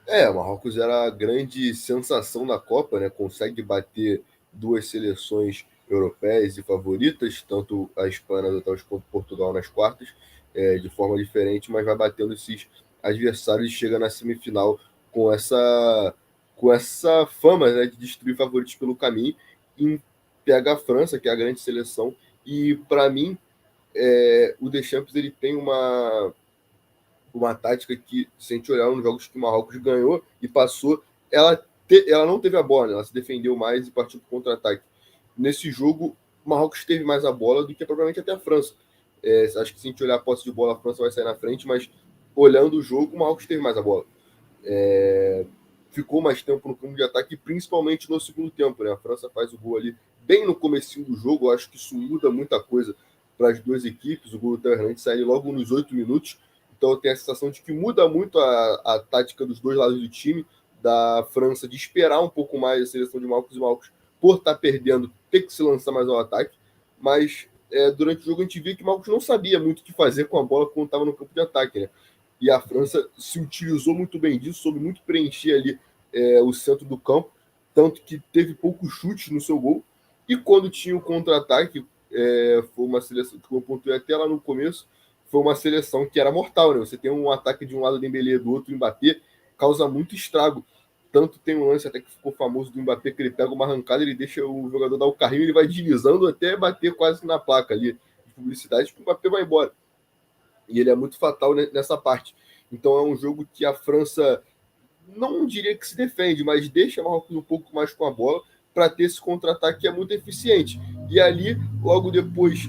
O Marrocos era a grande sensação da Copa, né? Consegue bater duas seleções europeias e favoritas, tanto a Espanha nas oitavas quanto Portugal nas quartas, de forma diferente, mas vai batendo esses adversários e chega na semifinal com essa fama, né, de destruir favoritos pelo caminho, e pega a França, que é a grande seleção, e para mim o Deschamps ele tem uma tática que, se a gente olhar nos jogos que o Marrocos ganhou e passou, ela não teve a bola, né? Ela se defendeu mais e partiu para o contra-ataque. Nesse jogo, o Marrocos teve mais a bola do que propriamente até a França. Acho que se a gente olhar a posse de bola, a França vai sair na frente, mas olhando o jogo, o Marrocos teve mais a bola. Ficou mais tempo no campo de ataque, principalmente no segundo tempo, né? A França faz o gol ali bem no comecinho do jogo. Eu acho que isso muda muita coisa para as duas equipes. O gol do Theo Hernandes sai logo nos 8 minutos. Então eu tenho a sensação de que muda muito a tática dos dois lados do time, da França de esperar um pouco mais a seleção de Marrocos, e Marrocos, por estar perdendo, ter que se lançar mais ao ataque. Mas durante o jogo a gente via que o Marrocos não sabia muito o que fazer com a bola quando estava no campo de ataque, né? E a França se utilizou muito bem disso, soube muito preencher ali o centro do campo, tanto que teve poucos chutes no seu gol. E quando tinha o contra-ataque, foi uma seleção que eu pontuei até lá no começo, foi uma seleção que era mortal, né? Você tem um ataque de um lado do Dembélé, do outro o Mbappé, causa muito estrago. Tanto tem um lance até que ficou famoso do Mbappé, que ele pega uma arrancada, ele deixa o jogador dar o carrinho, ele vai deslizando até bater quase na placa ali de publicidade, que o Mbappé vai embora. E ele é muito fatal nessa parte. Então é um jogo que a França, não diria que se defende, mas deixa o Marrocos um pouco mais com a bola para ter esse contra-ataque que é muito eficiente. E ali, logo depois,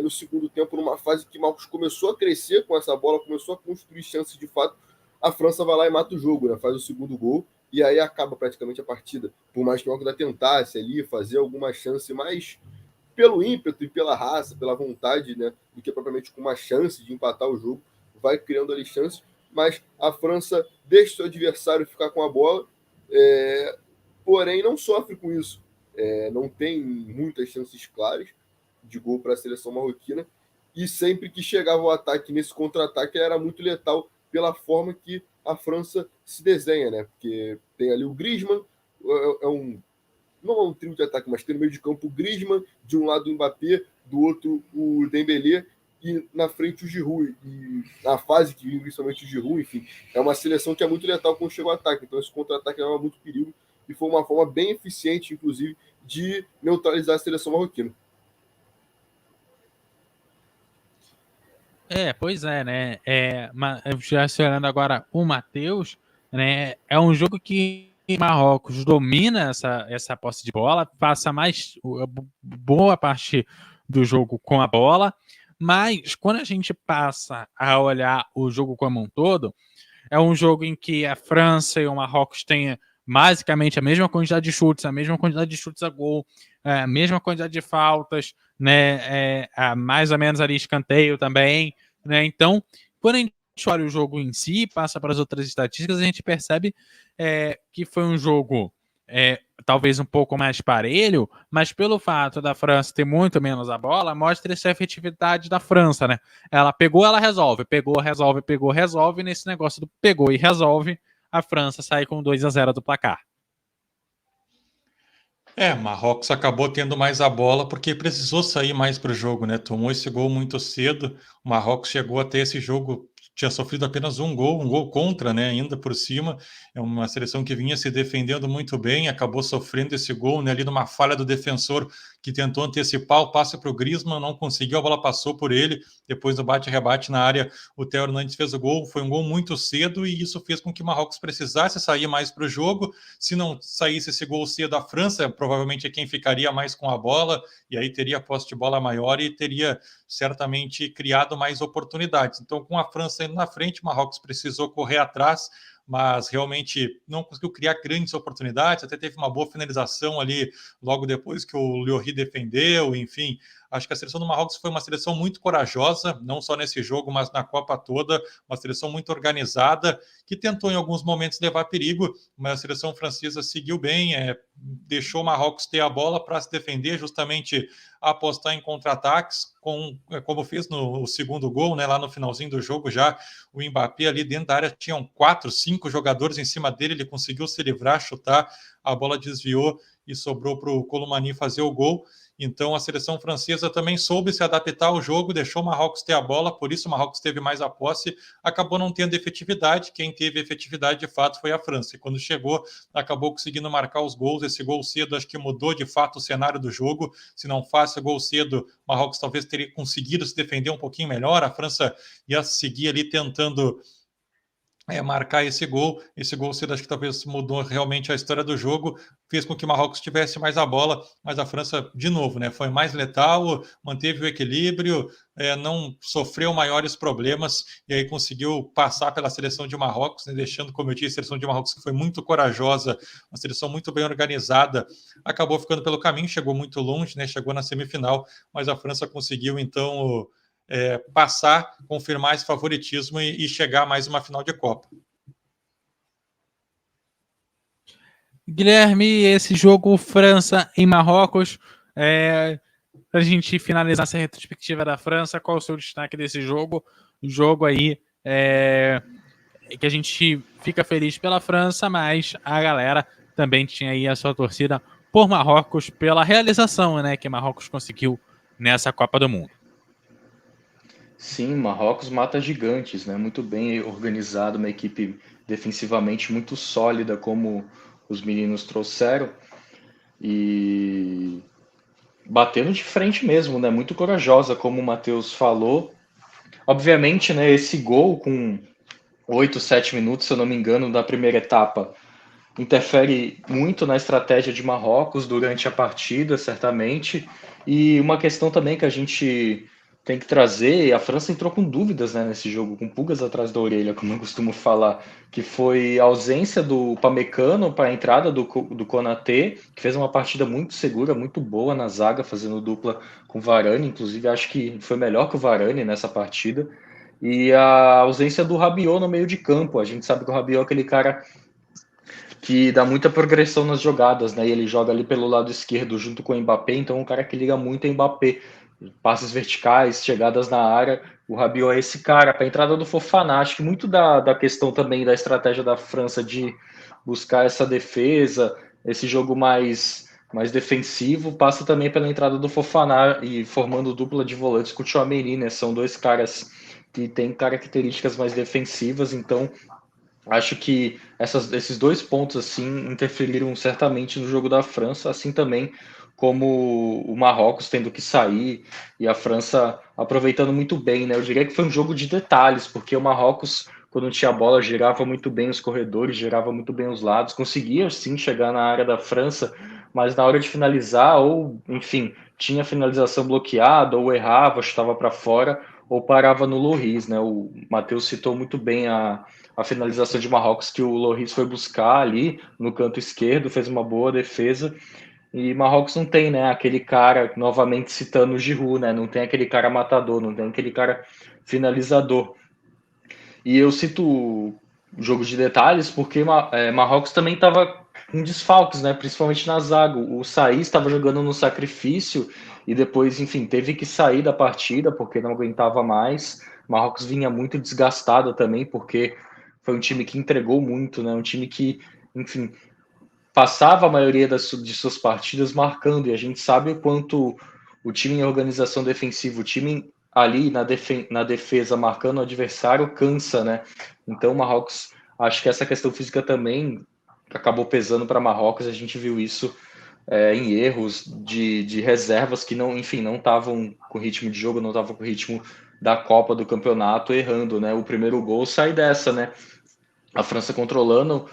no segundo tempo, numa fase que o Marrocos começou a crescer com essa bola, começou a construir chances de fato, a França vai lá e mata o jogo, né? Faz o segundo gol e aí acaba praticamente a partida. Por mais que o Marrocos tentasse ali fazer alguma chance mais pelo ímpeto e pela raça, pela vontade, né, do que propriamente com uma chance de empatar o jogo, vai criando ali chances, mas a França deixa o seu adversário ficar com a bola, porém não sofre com isso. Não tem muitas chances claras de gol para a seleção marroquina, e sempre que chegava o ataque nesse contra-ataque era muito letal pela forma que a França se desenha, né? Porque tem ali o Griezmann, não é um trio de ataque, mas tem no meio de campo o Griezmann, de um lado o Mbappé, do outro o Dembélé, e na frente o Giroud. E na fase que vive principalmente o Giroud, enfim, é uma seleção que é muito letal quando chega o ataque. Então esse contra-ataque leva muito perigo e foi uma forma bem eficiente, inclusive, de neutralizar a seleção marroquina. Pois é, né? Já olhando agora o Matheus, né? É um jogo que Marrocos domina essa posse de bola, passa mais boa parte do jogo com a bola, mas quando a gente passa a olhar o jogo como um todo, é um jogo em que a França e o Marrocos têm basicamente a mesma quantidade de chutes, a mesma quantidade de chutes a gol, a mesma quantidade de faltas, né? Mais ou menos ali escanteio também, né? Então, quando a gente olha o jogo em si, passa para as outras estatísticas, a gente percebe que foi um jogo talvez um pouco mais parelho, mas pelo fato da França ter muito menos a bola, mostra essa efetividade da França, né? Ela pegou, ela resolve, pegou, resolve, pegou, resolve, nesse negócio do pegou e resolve, a França sai com 2-0 do placar. Marrocos acabou tendo mais a bola porque precisou sair mais para o jogo, né? Tomou esse gol muito cedo. O Marrocos chegou até esse jogo, tinha sofrido apenas um gol contra, né? Ainda por cima. É uma seleção que vinha se defendendo muito bem, acabou sofrendo esse gol, né? Ali numa falha do defensor que tentou antecipar o passe para o Griezmann, não conseguiu, a bola passou por ele. Depois do bate-rebate na área, o Theo Hernandes fez o gol. Foi um gol muito cedo e isso fez com que o Marrocos precisasse sair mais para o jogo. Se não saísse esse gol cedo, a França provavelmente é quem ficaria mais com a bola e aí teria posse de bola maior e teria certamente criado mais oportunidades. Então, com a França indo na frente, o Marrocos precisou correr atrás, mas realmente não conseguiu criar grandes oportunidades, até teve uma boa finalização ali logo depois que o Lloris defendeu, enfim. Acho que a seleção do Marrocos foi uma seleção muito corajosa, não só nesse jogo, mas na Copa toda, uma seleção muito organizada, que tentou em alguns momentos levar perigo, mas a seleção francesa seguiu bem, deixou o Marrocos ter a bola para se defender, justamente apostar em contra-ataques, como fez no segundo gol, né, lá no finalzinho do jogo, já o Mbappé ali dentro da área, tinham 4, 5 jogadores em cima dele, ele conseguiu se livrar, chutar, a bola desviou e sobrou para o Colomani fazer o gol. Então a seleção francesa também soube se adaptar ao jogo, deixou o Marrocos ter a bola, por isso o Marrocos teve mais a posse, acabou não tendo efetividade, quem teve efetividade de fato foi a França, e quando chegou acabou conseguindo marcar os gols, esse gol cedo acho que mudou de fato o cenário do jogo, se não fosse o gol cedo, o Marrocos talvez teria conseguido se defender um pouquinho melhor, a França ia seguir ali tentando marcar esse gol cedo acho que talvez mudou realmente a história do jogo, fez com que o Marrocos tivesse mais a bola, mas a França, de novo, né, foi mais letal, manteve o equilíbrio, não sofreu maiores problemas, e aí conseguiu passar pela seleção de Marrocos, né, deixando, como eu disse, a seleção de Marrocos que foi muito corajosa, uma seleção muito bem organizada, acabou ficando pelo caminho, chegou muito longe, né, chegou na semifinal, mas a França conseguiu, então, passar, confirmar esse favoritismo e chegar a mais uma final de Copa. Guilherme, esse jogo França em Marrocos, para a gente finalizar essa retrospectiva da França, qual o seu destaque desse jogo? O jogo aí que a gente fica feliz pela França, mas a galera também tinha aí a sua torcida por Marrocos, pela realização, né, que Marrocos conseguiu nessa Copa do Mundo. Sim, Marrocos mata gigantes, né? Muito bem organizado, uma equipe defensivamente muito sólida, como os meninos trouxeram, e batendo de frente mesmo, né? Muito corajosa, como o Matheus falou. Obviamente, né, esse gol com 8, 7 minutos, se eu não me engano, da primeira etapa, interfere muito na estratégia de Marrocos durante a partida, certamente. E uma questão também que a gente tem que trazer, a França entrou com dúvidas, né, nesse jogo, com pulgas atrás da orelha, como eu costumo falar, que foi a ausência do Upamecano para a entrada do Konaté, que fez uma partida muito segura, muito boa na zaga, fazendo dupla com o Varane, inclusive acho que foi melhor que o Varane nessa partida, e a ausência do Rabiot no meio de campo. A gente sabe que o Rabiot é aquele cara que dá muita progressão nas jogadas, né? E ele joga ali pelo lado esquerdo junto com o Mbappé, então é um cara que liga muito a Mbappé. Passes verticais, chegadas na área, o Rabiot é esse cara. Para a entrada do Fofana, acho que muito da questão também da estratégia da França de buscar essa defesa, esse jogo mais defensivo, passa também pela entrada do Fofana e formando dupla de volantes com o Tchouaméni, né? São dois caras que têm características mais defensivas, então acho que esses dois pontos assim interferiram certamente no jogo da França, assim também como o Marrocos tendo que sair e a França aproveitando muito bem, né? Eu diria que foi um jogo de detalhes, porque o Marrocos, quando tinha a bola, girava muito bem os corredores, girava muito bem os lados, conseguia sim chegar na área da França, mas na hora de finalizar, ou enfim, tinha finalização bloqueada, ou errava, chutava para fora, ou parava no Lloris, né? O Matheus citou muito bem a finalização de Marrocos que o Lloris foi buscar ali no canto esquerdo, fez uma boa defesa. E Marrocos não tem, né, aquele cara, novamente citando o Giroud, né, não tem aquele cara matador, não tem aquele cara finalizador. E eu cito o jogo de detalhes porque Marrocos também estava com desfalques, né, principalmente na zaga. O Saïs estava jogando no sacrifício e depois, enfim, teve que sair da partida porque não aguentava mais. Marrocos vinha muito desgastado também porque foi um time que entregou muito, né, um time que, enfim, passava a maioria de suas partidas marcando, e a gente sabe o quanto o time em organização defensiva, o time ali na defesa marcando o adversário cansa, né? Então o Marrocos, acho que essa questão física também acabou pesando para Marrocos, a gente viu isso em erros de reservas que não, enfim, não estavam com ritmo de jogo, não estavam com ritmo da Copa, do campeonato, errando, né? O primeiro gol sai dessa, né? A França controlando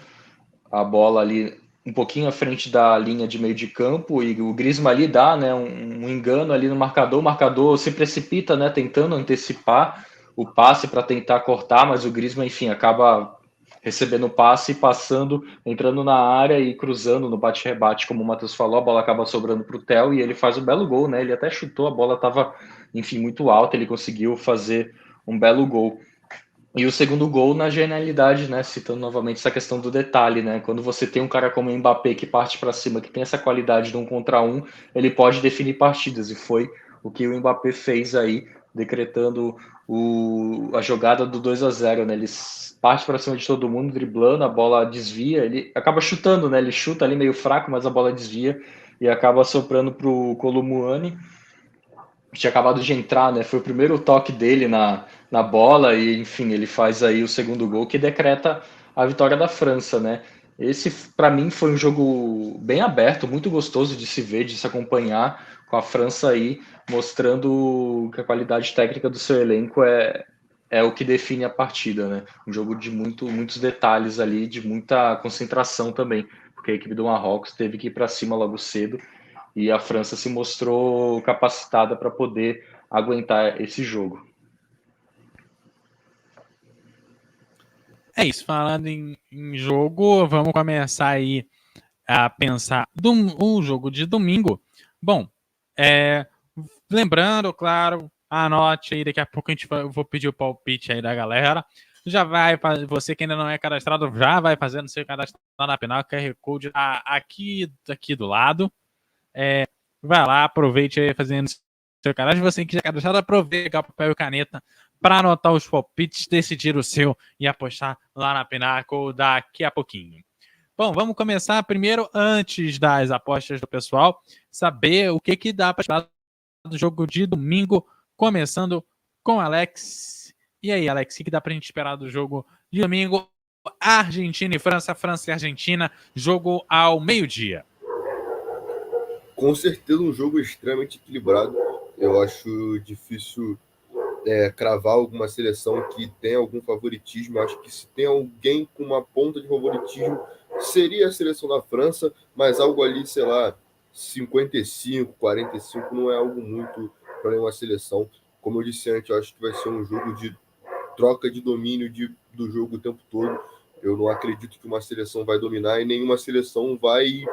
a bola ali um pouquinho à frente da linha de meio de campo, e o Griezmann ali dá, né, um engano ali no marcador, o marcador se precipita, né, tentando antecipar o passe para tentar cortar, mas o Griezmann, enfim, acaba recebendo o passe, passando, entrando na área e cruzando no bate-rebate, como o Matheus falou, a bola acaba sobrando para o Theo e ele faz um belo gol, né, ele até chutou, a bola estava, enfim, muito alta, ele conseguiu fazer um belo gol. E o segundo gol na genialidade, né? Citando novamente essa questão do detalhe, né? Quando você tem um cara como o Mbappé que parte para cima, que tem essa qualidade de 1 contra 1, ele pode definir partidas. E foi o que o Mbappé fez aí, decretando a jogada do 2-0, né? Ele parte para cima de todo mundo, driblando, a bola desvia, ele acaba chutando, né? Ele chuta ali meio fraco, mas a bola desvia e acaba soprando para o Kolo Muani. Tinha acabado de entrar, né? Foi o primeiro toque dele na bola e, enfim, ele faz aí o segundo gol que decreta a vitória da França, né? Esse, para mim, foi um jogo bem aberto, muito gostoso de se ver, de se acompanhar, com a França aí mostrando que a qualidade técnica do seu elenco é o que define a partida, né? Um jogo de muitos detalhes ali, de muita concentração também, porque a equipe do Marrocos teve que ir para cima logo cedo e a França se mostrou capacitada para poder aguentar esse jogo. É isso, falando em jogo, vamos começar aí a pensar um jogo de domingo. Bom, lembrando, claro, anote aí, daqui a pouco eu vou pedir o palpite aí da galera. Já vai, você que ainda não é cadastrado, já vai fazendo seu cadastro na Penal, o QR Code tá aqui do lado. Vai lá, aproveite aí fazendo seu cadastro. Você que já é cadastrado, aproveita o papel e caneta para anotar os palpites, decidir o seu e apostar lá na Pinnacle daqui a pouquinho. Bom, vamos começar primeiro, antes das apostas do pessoal, saber o que dá para esperar do jogo de domingo, começando com Alex. E aí, Alex, o que dá para a gente esperar do jogo de domingo? Argentina e França, França e Argentina, jogo ao meio-dia. Com certeza um jogo extremamente equilibrado. Eu acho difícil cravar alguma seleção que tem algum favoritismo. Eu acho que se tem alguém com uma ponta de favoritismo, seria a seleção da França, mas algo ali, sei lá, 55, 45 não é algo muito para nenhuma seleção. Como eu disse antes, eu acho que vai ser um jogo de troca de domínio do jogo o tempo todo. Eu não acredito que uma seleção vai dominar e nenhuma seleção vai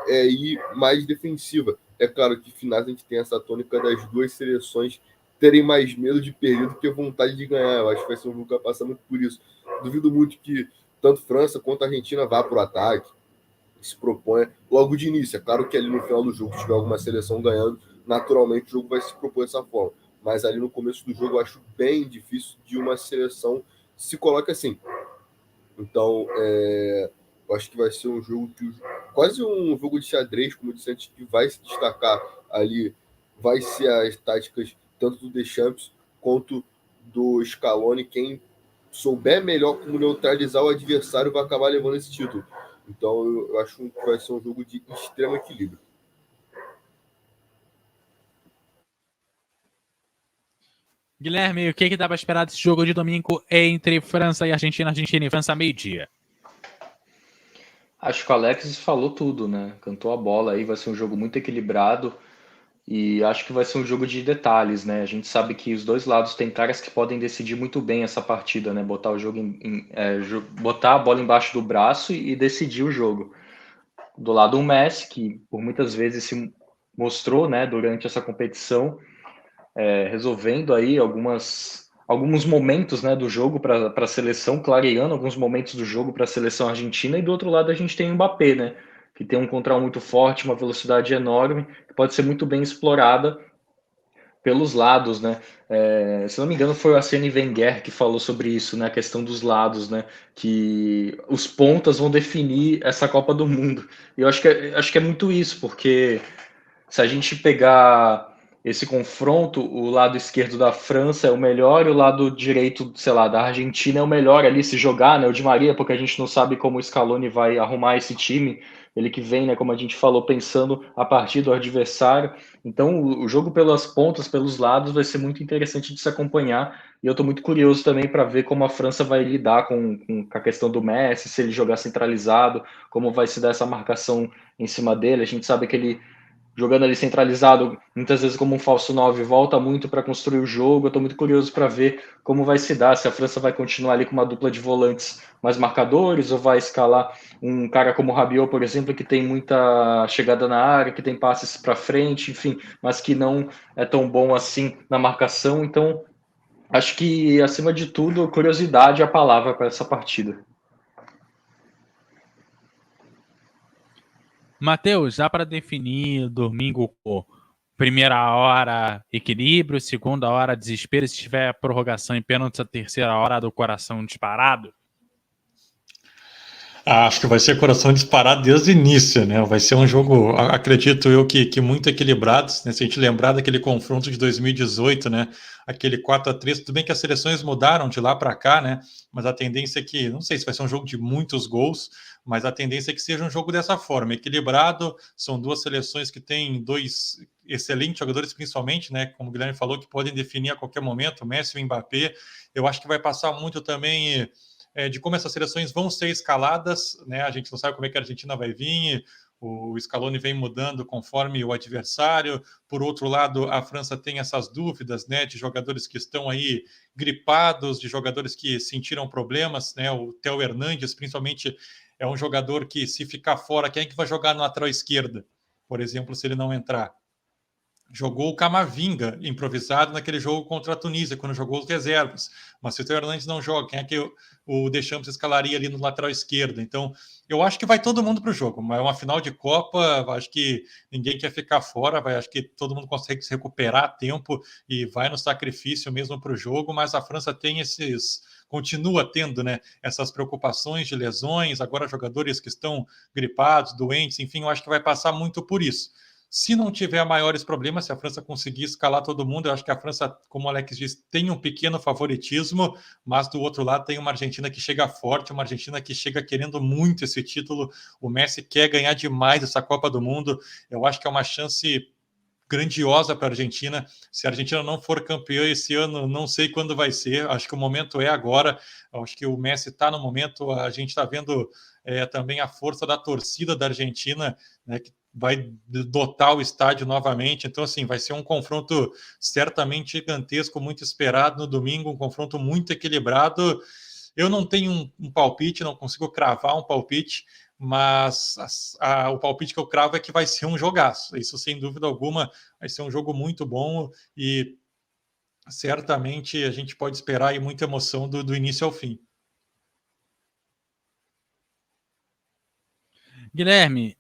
ir mais defensiva. É claro que finais a gente tem essa tônica das duas seleções terem mais medo de perder do que vontade de ganhar. Eu acho que vai ser um jogo que vai passar muito por isso. Duvido muito que tanto França quanto Argentina vá para o ataque, se proponha logo de início. É claro que ali no final do jogo, se tiver alguma seleção ganhando, naturalmente o jogo vai se propor dessa forma. Mas ali no começo do jogo eu acho bem difícil de uma seleção se coloque assim. Então, eu acho que vai ser um jogo quase um jogo de xadrez, como eu disse antes, que vai se destacar ali, vai ser as táticas tanto do Deschamps quanto do Scaloni. Quem souber melhor como neutralizar o adversário vai acabar levando esse título. Então, eu acho que vai ser um jogo de extremo equilíbrio. Guilherme, o que dá para esperar desse jogo de domingo entre França e Argentina, Argentina e França, meio-dia? Acho que o Alex falou tudo, né? Cantou a bola aí, vai ser um jogo muito equilibrado e acho que vai ser um jogo de detalhes, né? A gente sabe que os dois lados têm caras que podem decidir muito bem essa partida, né? Botar o jogo botar a bola embaixo do braço e decidir o jogo. Do lado o Messi, que por muitas vezes se mostrou, né, durante essa competição, resolvendo aí alguns momentos, né, do jogo para a seleção, clareando alguns momentos do jogo para a seleção argentina, e do outro lado a gente tem o Mbappé, né, que tem um contra um muito forte, uma velocidade enorme, que pode ser muito bem explorada pelos lados, né? Se não me engano, foi o Arsène Wenger que falou sobre isso, né? A questão dos lados, né? Que os pontas vão definir essa Copa do Mundo. E eu acho que é muito isso, porque se a gente pegar esse confronto, o lado esquerdo da França é o melhor e o lado direito, sei lá, da Argentina é o melhor ali se jogar, né? O Di Maria, porque a gente não sabe como o Scaloni vai arrumar esse time, ele que vem, né, como a gente falou, pensando a partir do adversário. Então, o jogo pelas pontas, pelos lados, vai ser muito interessante de se acompanhar. E eu estou muito curioso também para ver como a França vai lidar com a questão do Messi, se ele jogar centralizado, como vai se dar essa marcação em cima dele. A gente sabe que ele, jogando ali centralizado, muitas vezes como um falso 9, volta muito para construir o jogo. Eu estou muito curioso para ver como vai se dar, se a França vai continuar ali com uma dupla de volantes mais marcadores, ou vai escalar um cara como o Rabiot, por exemplo, que tem muita chegada na área, que tem passes para frente, enfim, mas que não é tão bom assim na marcação. Então, acho que, acima de tudo, curiosidade é a palavra para essa partida. Matheus, já para definir domingo, primeira hora equilíbrio, segunda hora desespero, se tiver prorrogação e pênalti, a terceira hora do coração disparado? Acho que vai ser coração disparado desde o início, né? Vai ser um jogo, acredito eu, que muito equilibrado, né? Se a gente lembrar daquele confronto de 2018, né? Aquele 4-3, tudo bem que as seleções mudaram de lá para cá, né? Mas a tendência é que, não sei se vai ser um jogo de muitos gols, mas a tendência é que seja um jogo dessa forma, equilibrado. São duas seleções que têm dois excelentes jogadores, principalmente, né? Como o Guilherme falou, que podem definir a qualquer momento, o Messi e o Mbappé. Eu acho que vai passar muito também de como essas seleções vão ser escaladas, né? A gente não sabe como é que a Argentina vai vir, o Scaloni vem mudando conforme o adversário. Por outro lado, a França tem essas dúvidas, né, de jogadores que estão aí gripados, de jogadores que sentiram problemas, né? O Theo Hernandes, principalmente, é um jogador que, se ficar fora, quem é que vai jogar na lateral esquerda? Por exemplo, se ele não entrar. Jogou o Camavinga improvisado naquele jogo contra a Tunísia, quando jogou os reservas. Mas se o Theo Hernandes não joga, quem é que o Deschamps escalaria ali no lateral esquerdo? Então, eu acho que vai todo mundo para o jogo. Mas é uma final de Copa, acho que ninguém quer ficar fora, acho que todo mundo consegue se recuperar a tempo e vai no sacrifício mesmo para o jogo, mas a França tem continua tendo, né, essas preocupações de lesões, agora jogadores que estão gripados, doentes, enfim, eu acho que vai passar muito por isso. Se não tiver maiores problemas, se a França conseguir escalar todo mundo, eu acho que a França, como o Alex disse, tem um pequeno favoritismo, mas do outro lado tem uma Argentina que chega forte, uma Argentina que chega querendo muito esse título. O Messi quer ganhar demais essa Copa do Mundo. Eu acho que é uma chance grandiosa para a Argentina. Se a Argentina não for campeã esse ano, não sei quando vai ser. Acho que o momento é agora. Eu acho que o Messi está no momento. A gente está vendo também a força da torcida da Argentina, né, que vai dotar o estádio novamente. Então, assim, vai ser um confronto certamente gigantesco, muito esperado no domingo, um confronto muito equilibrado. Eu não tenho um palpite, não consigo cravar um palpite, mas o palpite que eu cravo é que vai ser um jogaço. Isso, sem dúvida alguma, vai ser um jogo muito bom e certamente a gente pode esperar aí muita emoção do início ao fim. Guilherme,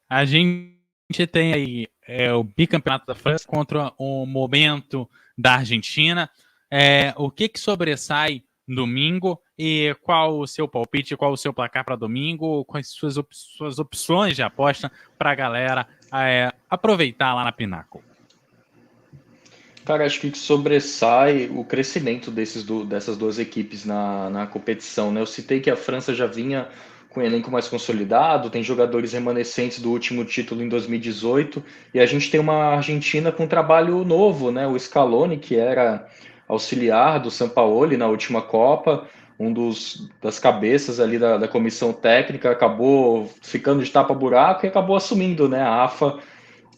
a gente tem aí o bicampeonato da França contra o momento da Argentina. O que sobressai domingo e qual o seu palpite, qual o seu placar para domingo, quais suas opções de aposta para a galera aproveitar lá na Pinnacle? Cara, acho que sobressai o crescimento dessas duas equipes na competição, né? Eu citei que a França já vinha com um elenco mais consolidado, tem jogadores remanescentes do último título em 2018, e a gente tem uma Argentina com um trabalho novo, né? O Scaloni, que era auxiliar do Sampaoli na última Copa, das cabeças ali da comissão técnica, acabou ficando de tapa-buraco e acabou assumindo, né? A AFA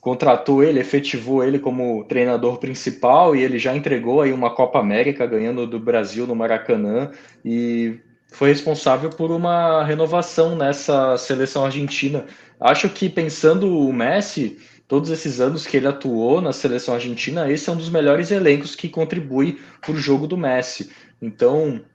contratou ele, efetivou ele como treinador principal e ele já entregou aí uma Copa América, ganhando do Brasil no Maracanã, e foi responsável por uma renovação nessa seleção argentina. Acho que, pensando o Messi, todos esses anos que ele atuou na seleção argentina, esse é um dos melhores elencos que contribui para o jogo do Messi. Então,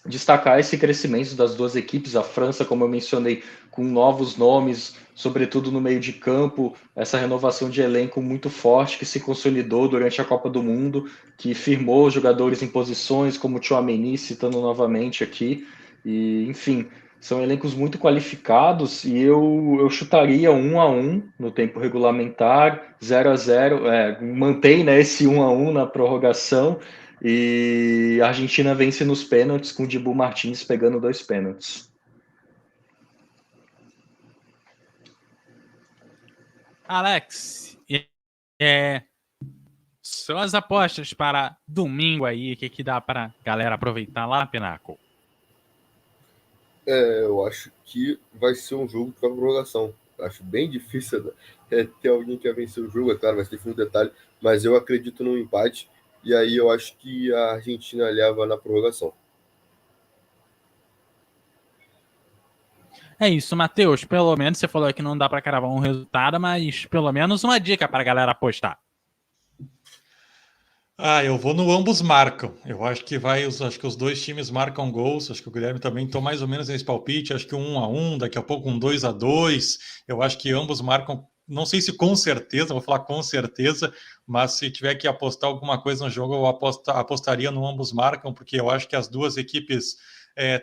destacar esse crescimento das duas equipes, a França, como eu mencionei, com novos nomes, sobretudo no meio de campo, essa renovação de elenco muito forte que se consolidou durante a Copa do Mundo, que firmou jogadores em posições como o Tchouaméni, citando novamente aqui, e enfim, São elencos muito qualificados e eu chutaria 1-1 no tempo regulamentar, 0-0, mantém, né, esse 1-1 na prorrogação, e a Argentina vence nos pênaltis com o Dibu Martins pegando 2 pênaltis. Alex, suas apostas para domingo aí, o que dá para galera aproveitar lá, Pinaco? Eu acho que vai ser um jogo para prorrogação. Acho bem difícil ter alguém que vai vencer o jogo, é claro, vai ter um detalhe, mas eu acredito num empate, e aí eu acho que a Argentina leva na prorrogação. É isso, Matheus. Pelo menos você falou que não dá para cravar um resultado, mas pelo menos uma dica para a galera apostar. Eu vou no ambos marcam. Eu acho que acho que os dois times marcam gols. Acho que o Guilherme também está mais ou menos nesse palpite. Acho que 1-1, daqui a pouco 2-2. Eu acho que ambos marcam. Não sei se com certeza, vou falar com certeza, mas se tiver que apostar alguma coisa no jogo, eu apostaria no ambos marcam, porque eu acho que as duas equipes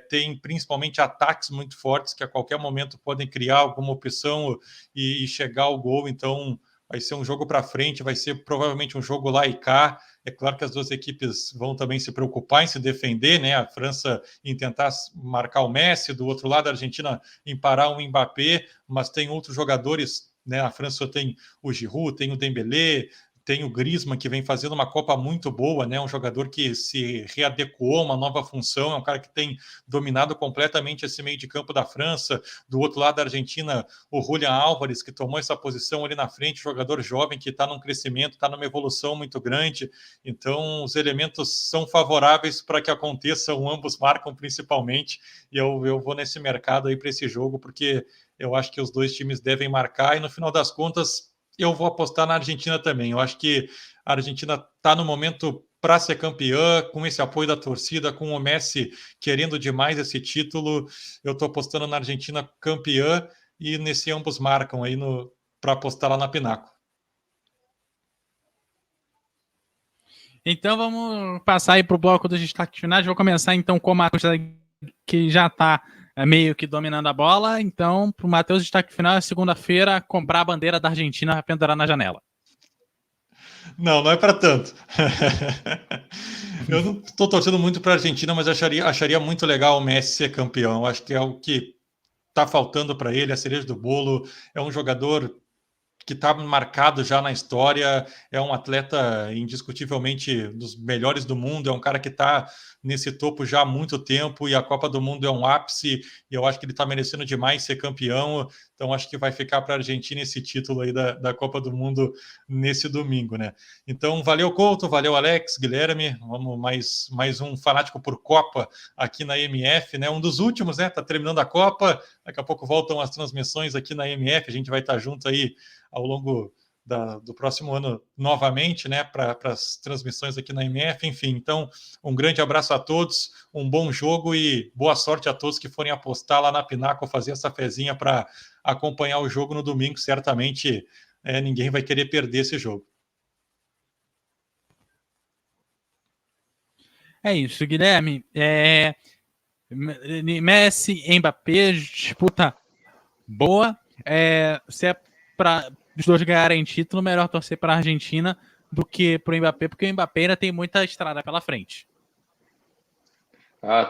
têm principalmente ataques muito fortes que a qualquer momento podem criar alguma opção e chegar ao gol. Então vai ser um jogo para frente, vai ser provavelmente um jogo lá e cá. É claro que as duas equipes vão também se preocupar em se defender, né? A França em tentar marcar o Messi, do outro lado a Argentina em parar o Mbappé, mas tem outros jogadores, né? A França tem o Giroud, tem o Dembélé, tem o Griezmann, que vem fazendo uma Copa muito boa, né? Um jogador que se readequou a uma nova função, é um cara que tem dominado completamente esse meio de campo da França. Do outro lado da Argentina, o Julián Álvares, que tomou essa posição ali na frente, jogador jovem que está num crescimento, está numa evolução muito grande. Então, os elementos são favoráveis para que aconteçam, ambos marcam principalmente, e eu vou nesse mercado aí para esse jogo, porque eu acho que os dois times devem marcar, e no final das contas, eu vou apostar na Argentina também. Eu acho que a Argentina está no momento para ser campeã, com esse apoio da torcida, com o Messi querendo demais esse título. Eu estou apostando na Argentina campeã e nesse ambos marcam aí para apostar lá na Pinaco. Então vamos passar aí para o bloco dos destaques finais. Vou começar então com o Matheus, que já está meio que dominando a bola. Então, para o Matheus, destaque final é segunda-feira, comprar a bandeira da Argentina para pendurar na janela. Não é para tanto. Eu não estou torcendo muito para a Argentina, mas acharia muito legal o Messi ser campeão. Acho que é o que está faltando para ele, a cereja do bolo. É um jogador que está marcado já na história, é um atleta indiscutivelmente dos melhores do mundo, é um cara que está nesse topo já há muito tempo, e a Copa do Mundo é um ápice, e eu acho que ele está merecendo demais ser campeão. Então acho que vai ficar para a Argentina esse título aí da Copa do Mundo nesse domingo, né? Então valeu, Couto, valeu, Alex, Guilherme, vamos mais um fanático por Copa aqui na MF, né? Um dos últimos, né? Tá terminando a Copa, daqui a pouco voltam as transmissões aqui na MF, a gente vai estar junto aí ao longo do próximo ano novamente, né, para as transmissões aqui na MF, enfim. Então, um grande abraço a todos, um bom jogo e boa sorte a todos que forem apostar lá na Pinaco, fazer essa fezinha para acompanhar o jogo no domingo. Certamente ninguém vai querer perder esse jogo. É isso, Guilherme. Messi, Mbappé, disputa boa. Se é para os dois ganharem título, melhor torcer para a Argentina do que para o Mbappé, porque o Mbappé ainda tem muita estrada pela frente.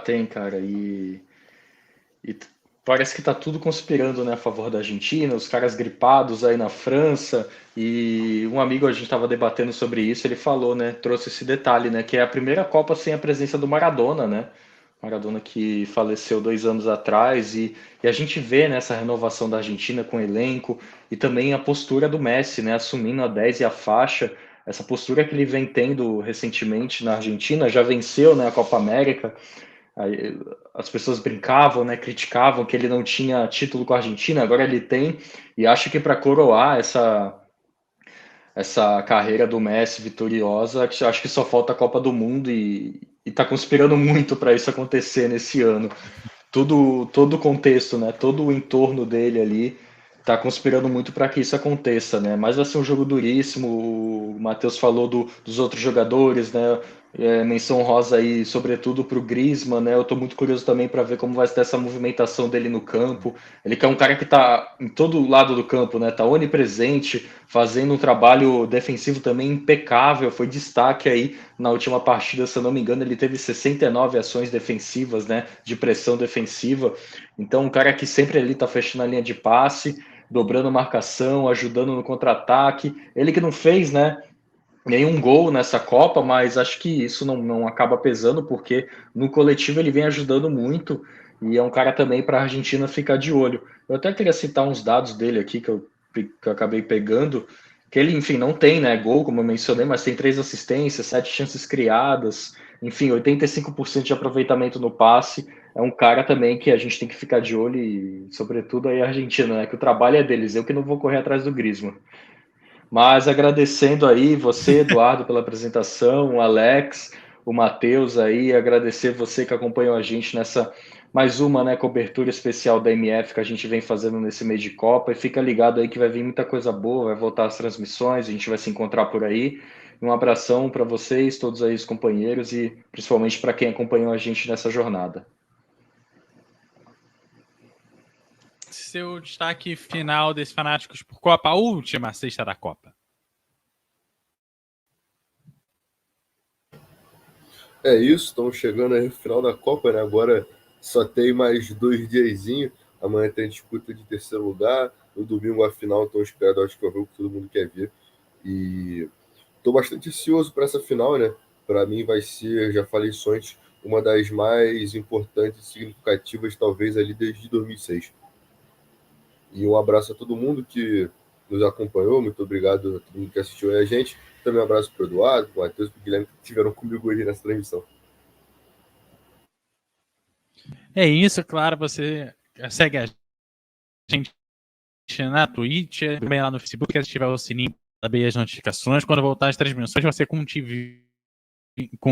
Tem, cara, e parece que tá tudo conspirando, né, a favor da Argentina, os caras gripados aí na França, e um amigo, a gente estava debatendo sobre isso, ele falou, né, trouxe esse detalhe, né, que é a primeira Copa sem a presença do Maradona, né, Maradona que faleceu 2 anos atrás, e a gente vê nessa renovação da Argentina com o elenco, e também a postura do Messi, né, assumindo a 10 e a faixa, essa postura que ele vem tendo recentemente na Argentina, já venceu, né, a Copa América. Aí, as pessoas brincavam, né, criticavam que ele não tinha título com a Argentina, agora ele tem, e acho que para coroar essa carreira do Messi vitoriosa, acho que só falta a Copa do Mundo, e tá conspirando muito para isso acontecer nesse ano. Todo o contexto, né, todo o entorno dele ali tá conspirando muito para que isso aconteça, né? Mas vai ser um jogo duríssimo. O Matheus falou dos outros jogadores, né? Menção rosa aí, sobretudo para o Griezmann, né? Eu estou muito curioso também para ver como vai ser essa movimentação dele no campo. Ele que é um cara que está em todo lado do campo, né? Tá onipresente, fazendo um trabalho defensivo também impecável. Foi destaque aí na última partida, se eu não me engano, ele teve 69 ações defensivas, né? De pressão defensiva. Então, um cara que sempre ali está fechando a linha de passe, dobrando marcação, ajudando no contra-ataque. Ele que não fez, né? Nenhum gol nessa Copa, mas acho que isso não acaba pesando, porque no coletivo ele vem ajudando muito e é um cara também para a Argentina ficar de olho. Eu até queria citar uns dados dele aqui que eu acabei pegando, que ele, enfim, não tem, né, gol, como eu mencionei, mas tem 3 assistências, 7 chances criadas, enfim, 85% de aproveitamento no passe. É um cara também que a gente tem que ficar de olho e, sobretudo, aí a Argentina, né, que o trabalho é deles, eu que não vou correr atrás do Griezmann. Mas agradecendo aí você, Eduardo, pela apresentação, o Alex, o Matheus aí, agradecer você que acompanhou a gente nessa mais uma, né, cobertura especial da MF que a gente vem fazendo nesse mês de Copa. E fica ligado aí que vai vir muita coisa boa, vai voltar as transmissões, a gente vai se encontrar por aí. Um abração para vocês, todos aí os companheiros e principalmente para quem acompanhou a gente nessa jornada. Seu destaque final desse Fanáticos por Copa, a última sexta da Copa. É isso, estamos chegando aí no final da Copa, né? Agora só tem mais 2 diazinhos. Amanhã tem disputa de terceiro lugar. No domingo a final, então espero, acho que é o jogo que todo mundo quer ver. E estou bastante ansioso para essa final, né? Para mim vai ser, já falei isso antes, uma das mais importantes e significativas, talvez, ali desde 2006. E um abraço a todo mundo que nos acompanhou. Muito obrigado a todo mundo que assistiu aí a gente. Também um abraço para o Eduardo, para o Matheus e para o Guilherme que estiveram comigo hoje nessa transmissão. É isso, claro, você segue a gente na Twitch, também lá no Facebook, se tiver o sininho para saber as notificações. Quando voltar as transmissões, você com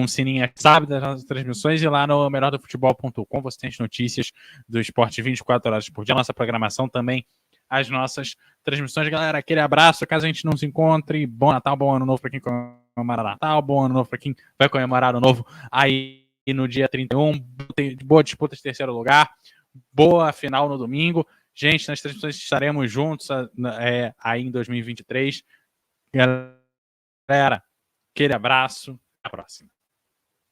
o sininho, sabe, das nossas transmissões, e lá no melhordofutebol.com você tem as notícias do esporte 24 horas por dia, a nossa programação também, as nossas transmissões. Galera, aquele abraço, caso a gente não se encontre, bom Natal, bom Ano Novo para quem comemora Natal, bom Ano Novo para quem vai comemorar Ano Novo aí no dia 31, boa disputa de terceiro lugar, boa final no domingo. Gente, nas transmissões estaremos juntos aí em 2023. Galera, aquele abraço. Até a próxima.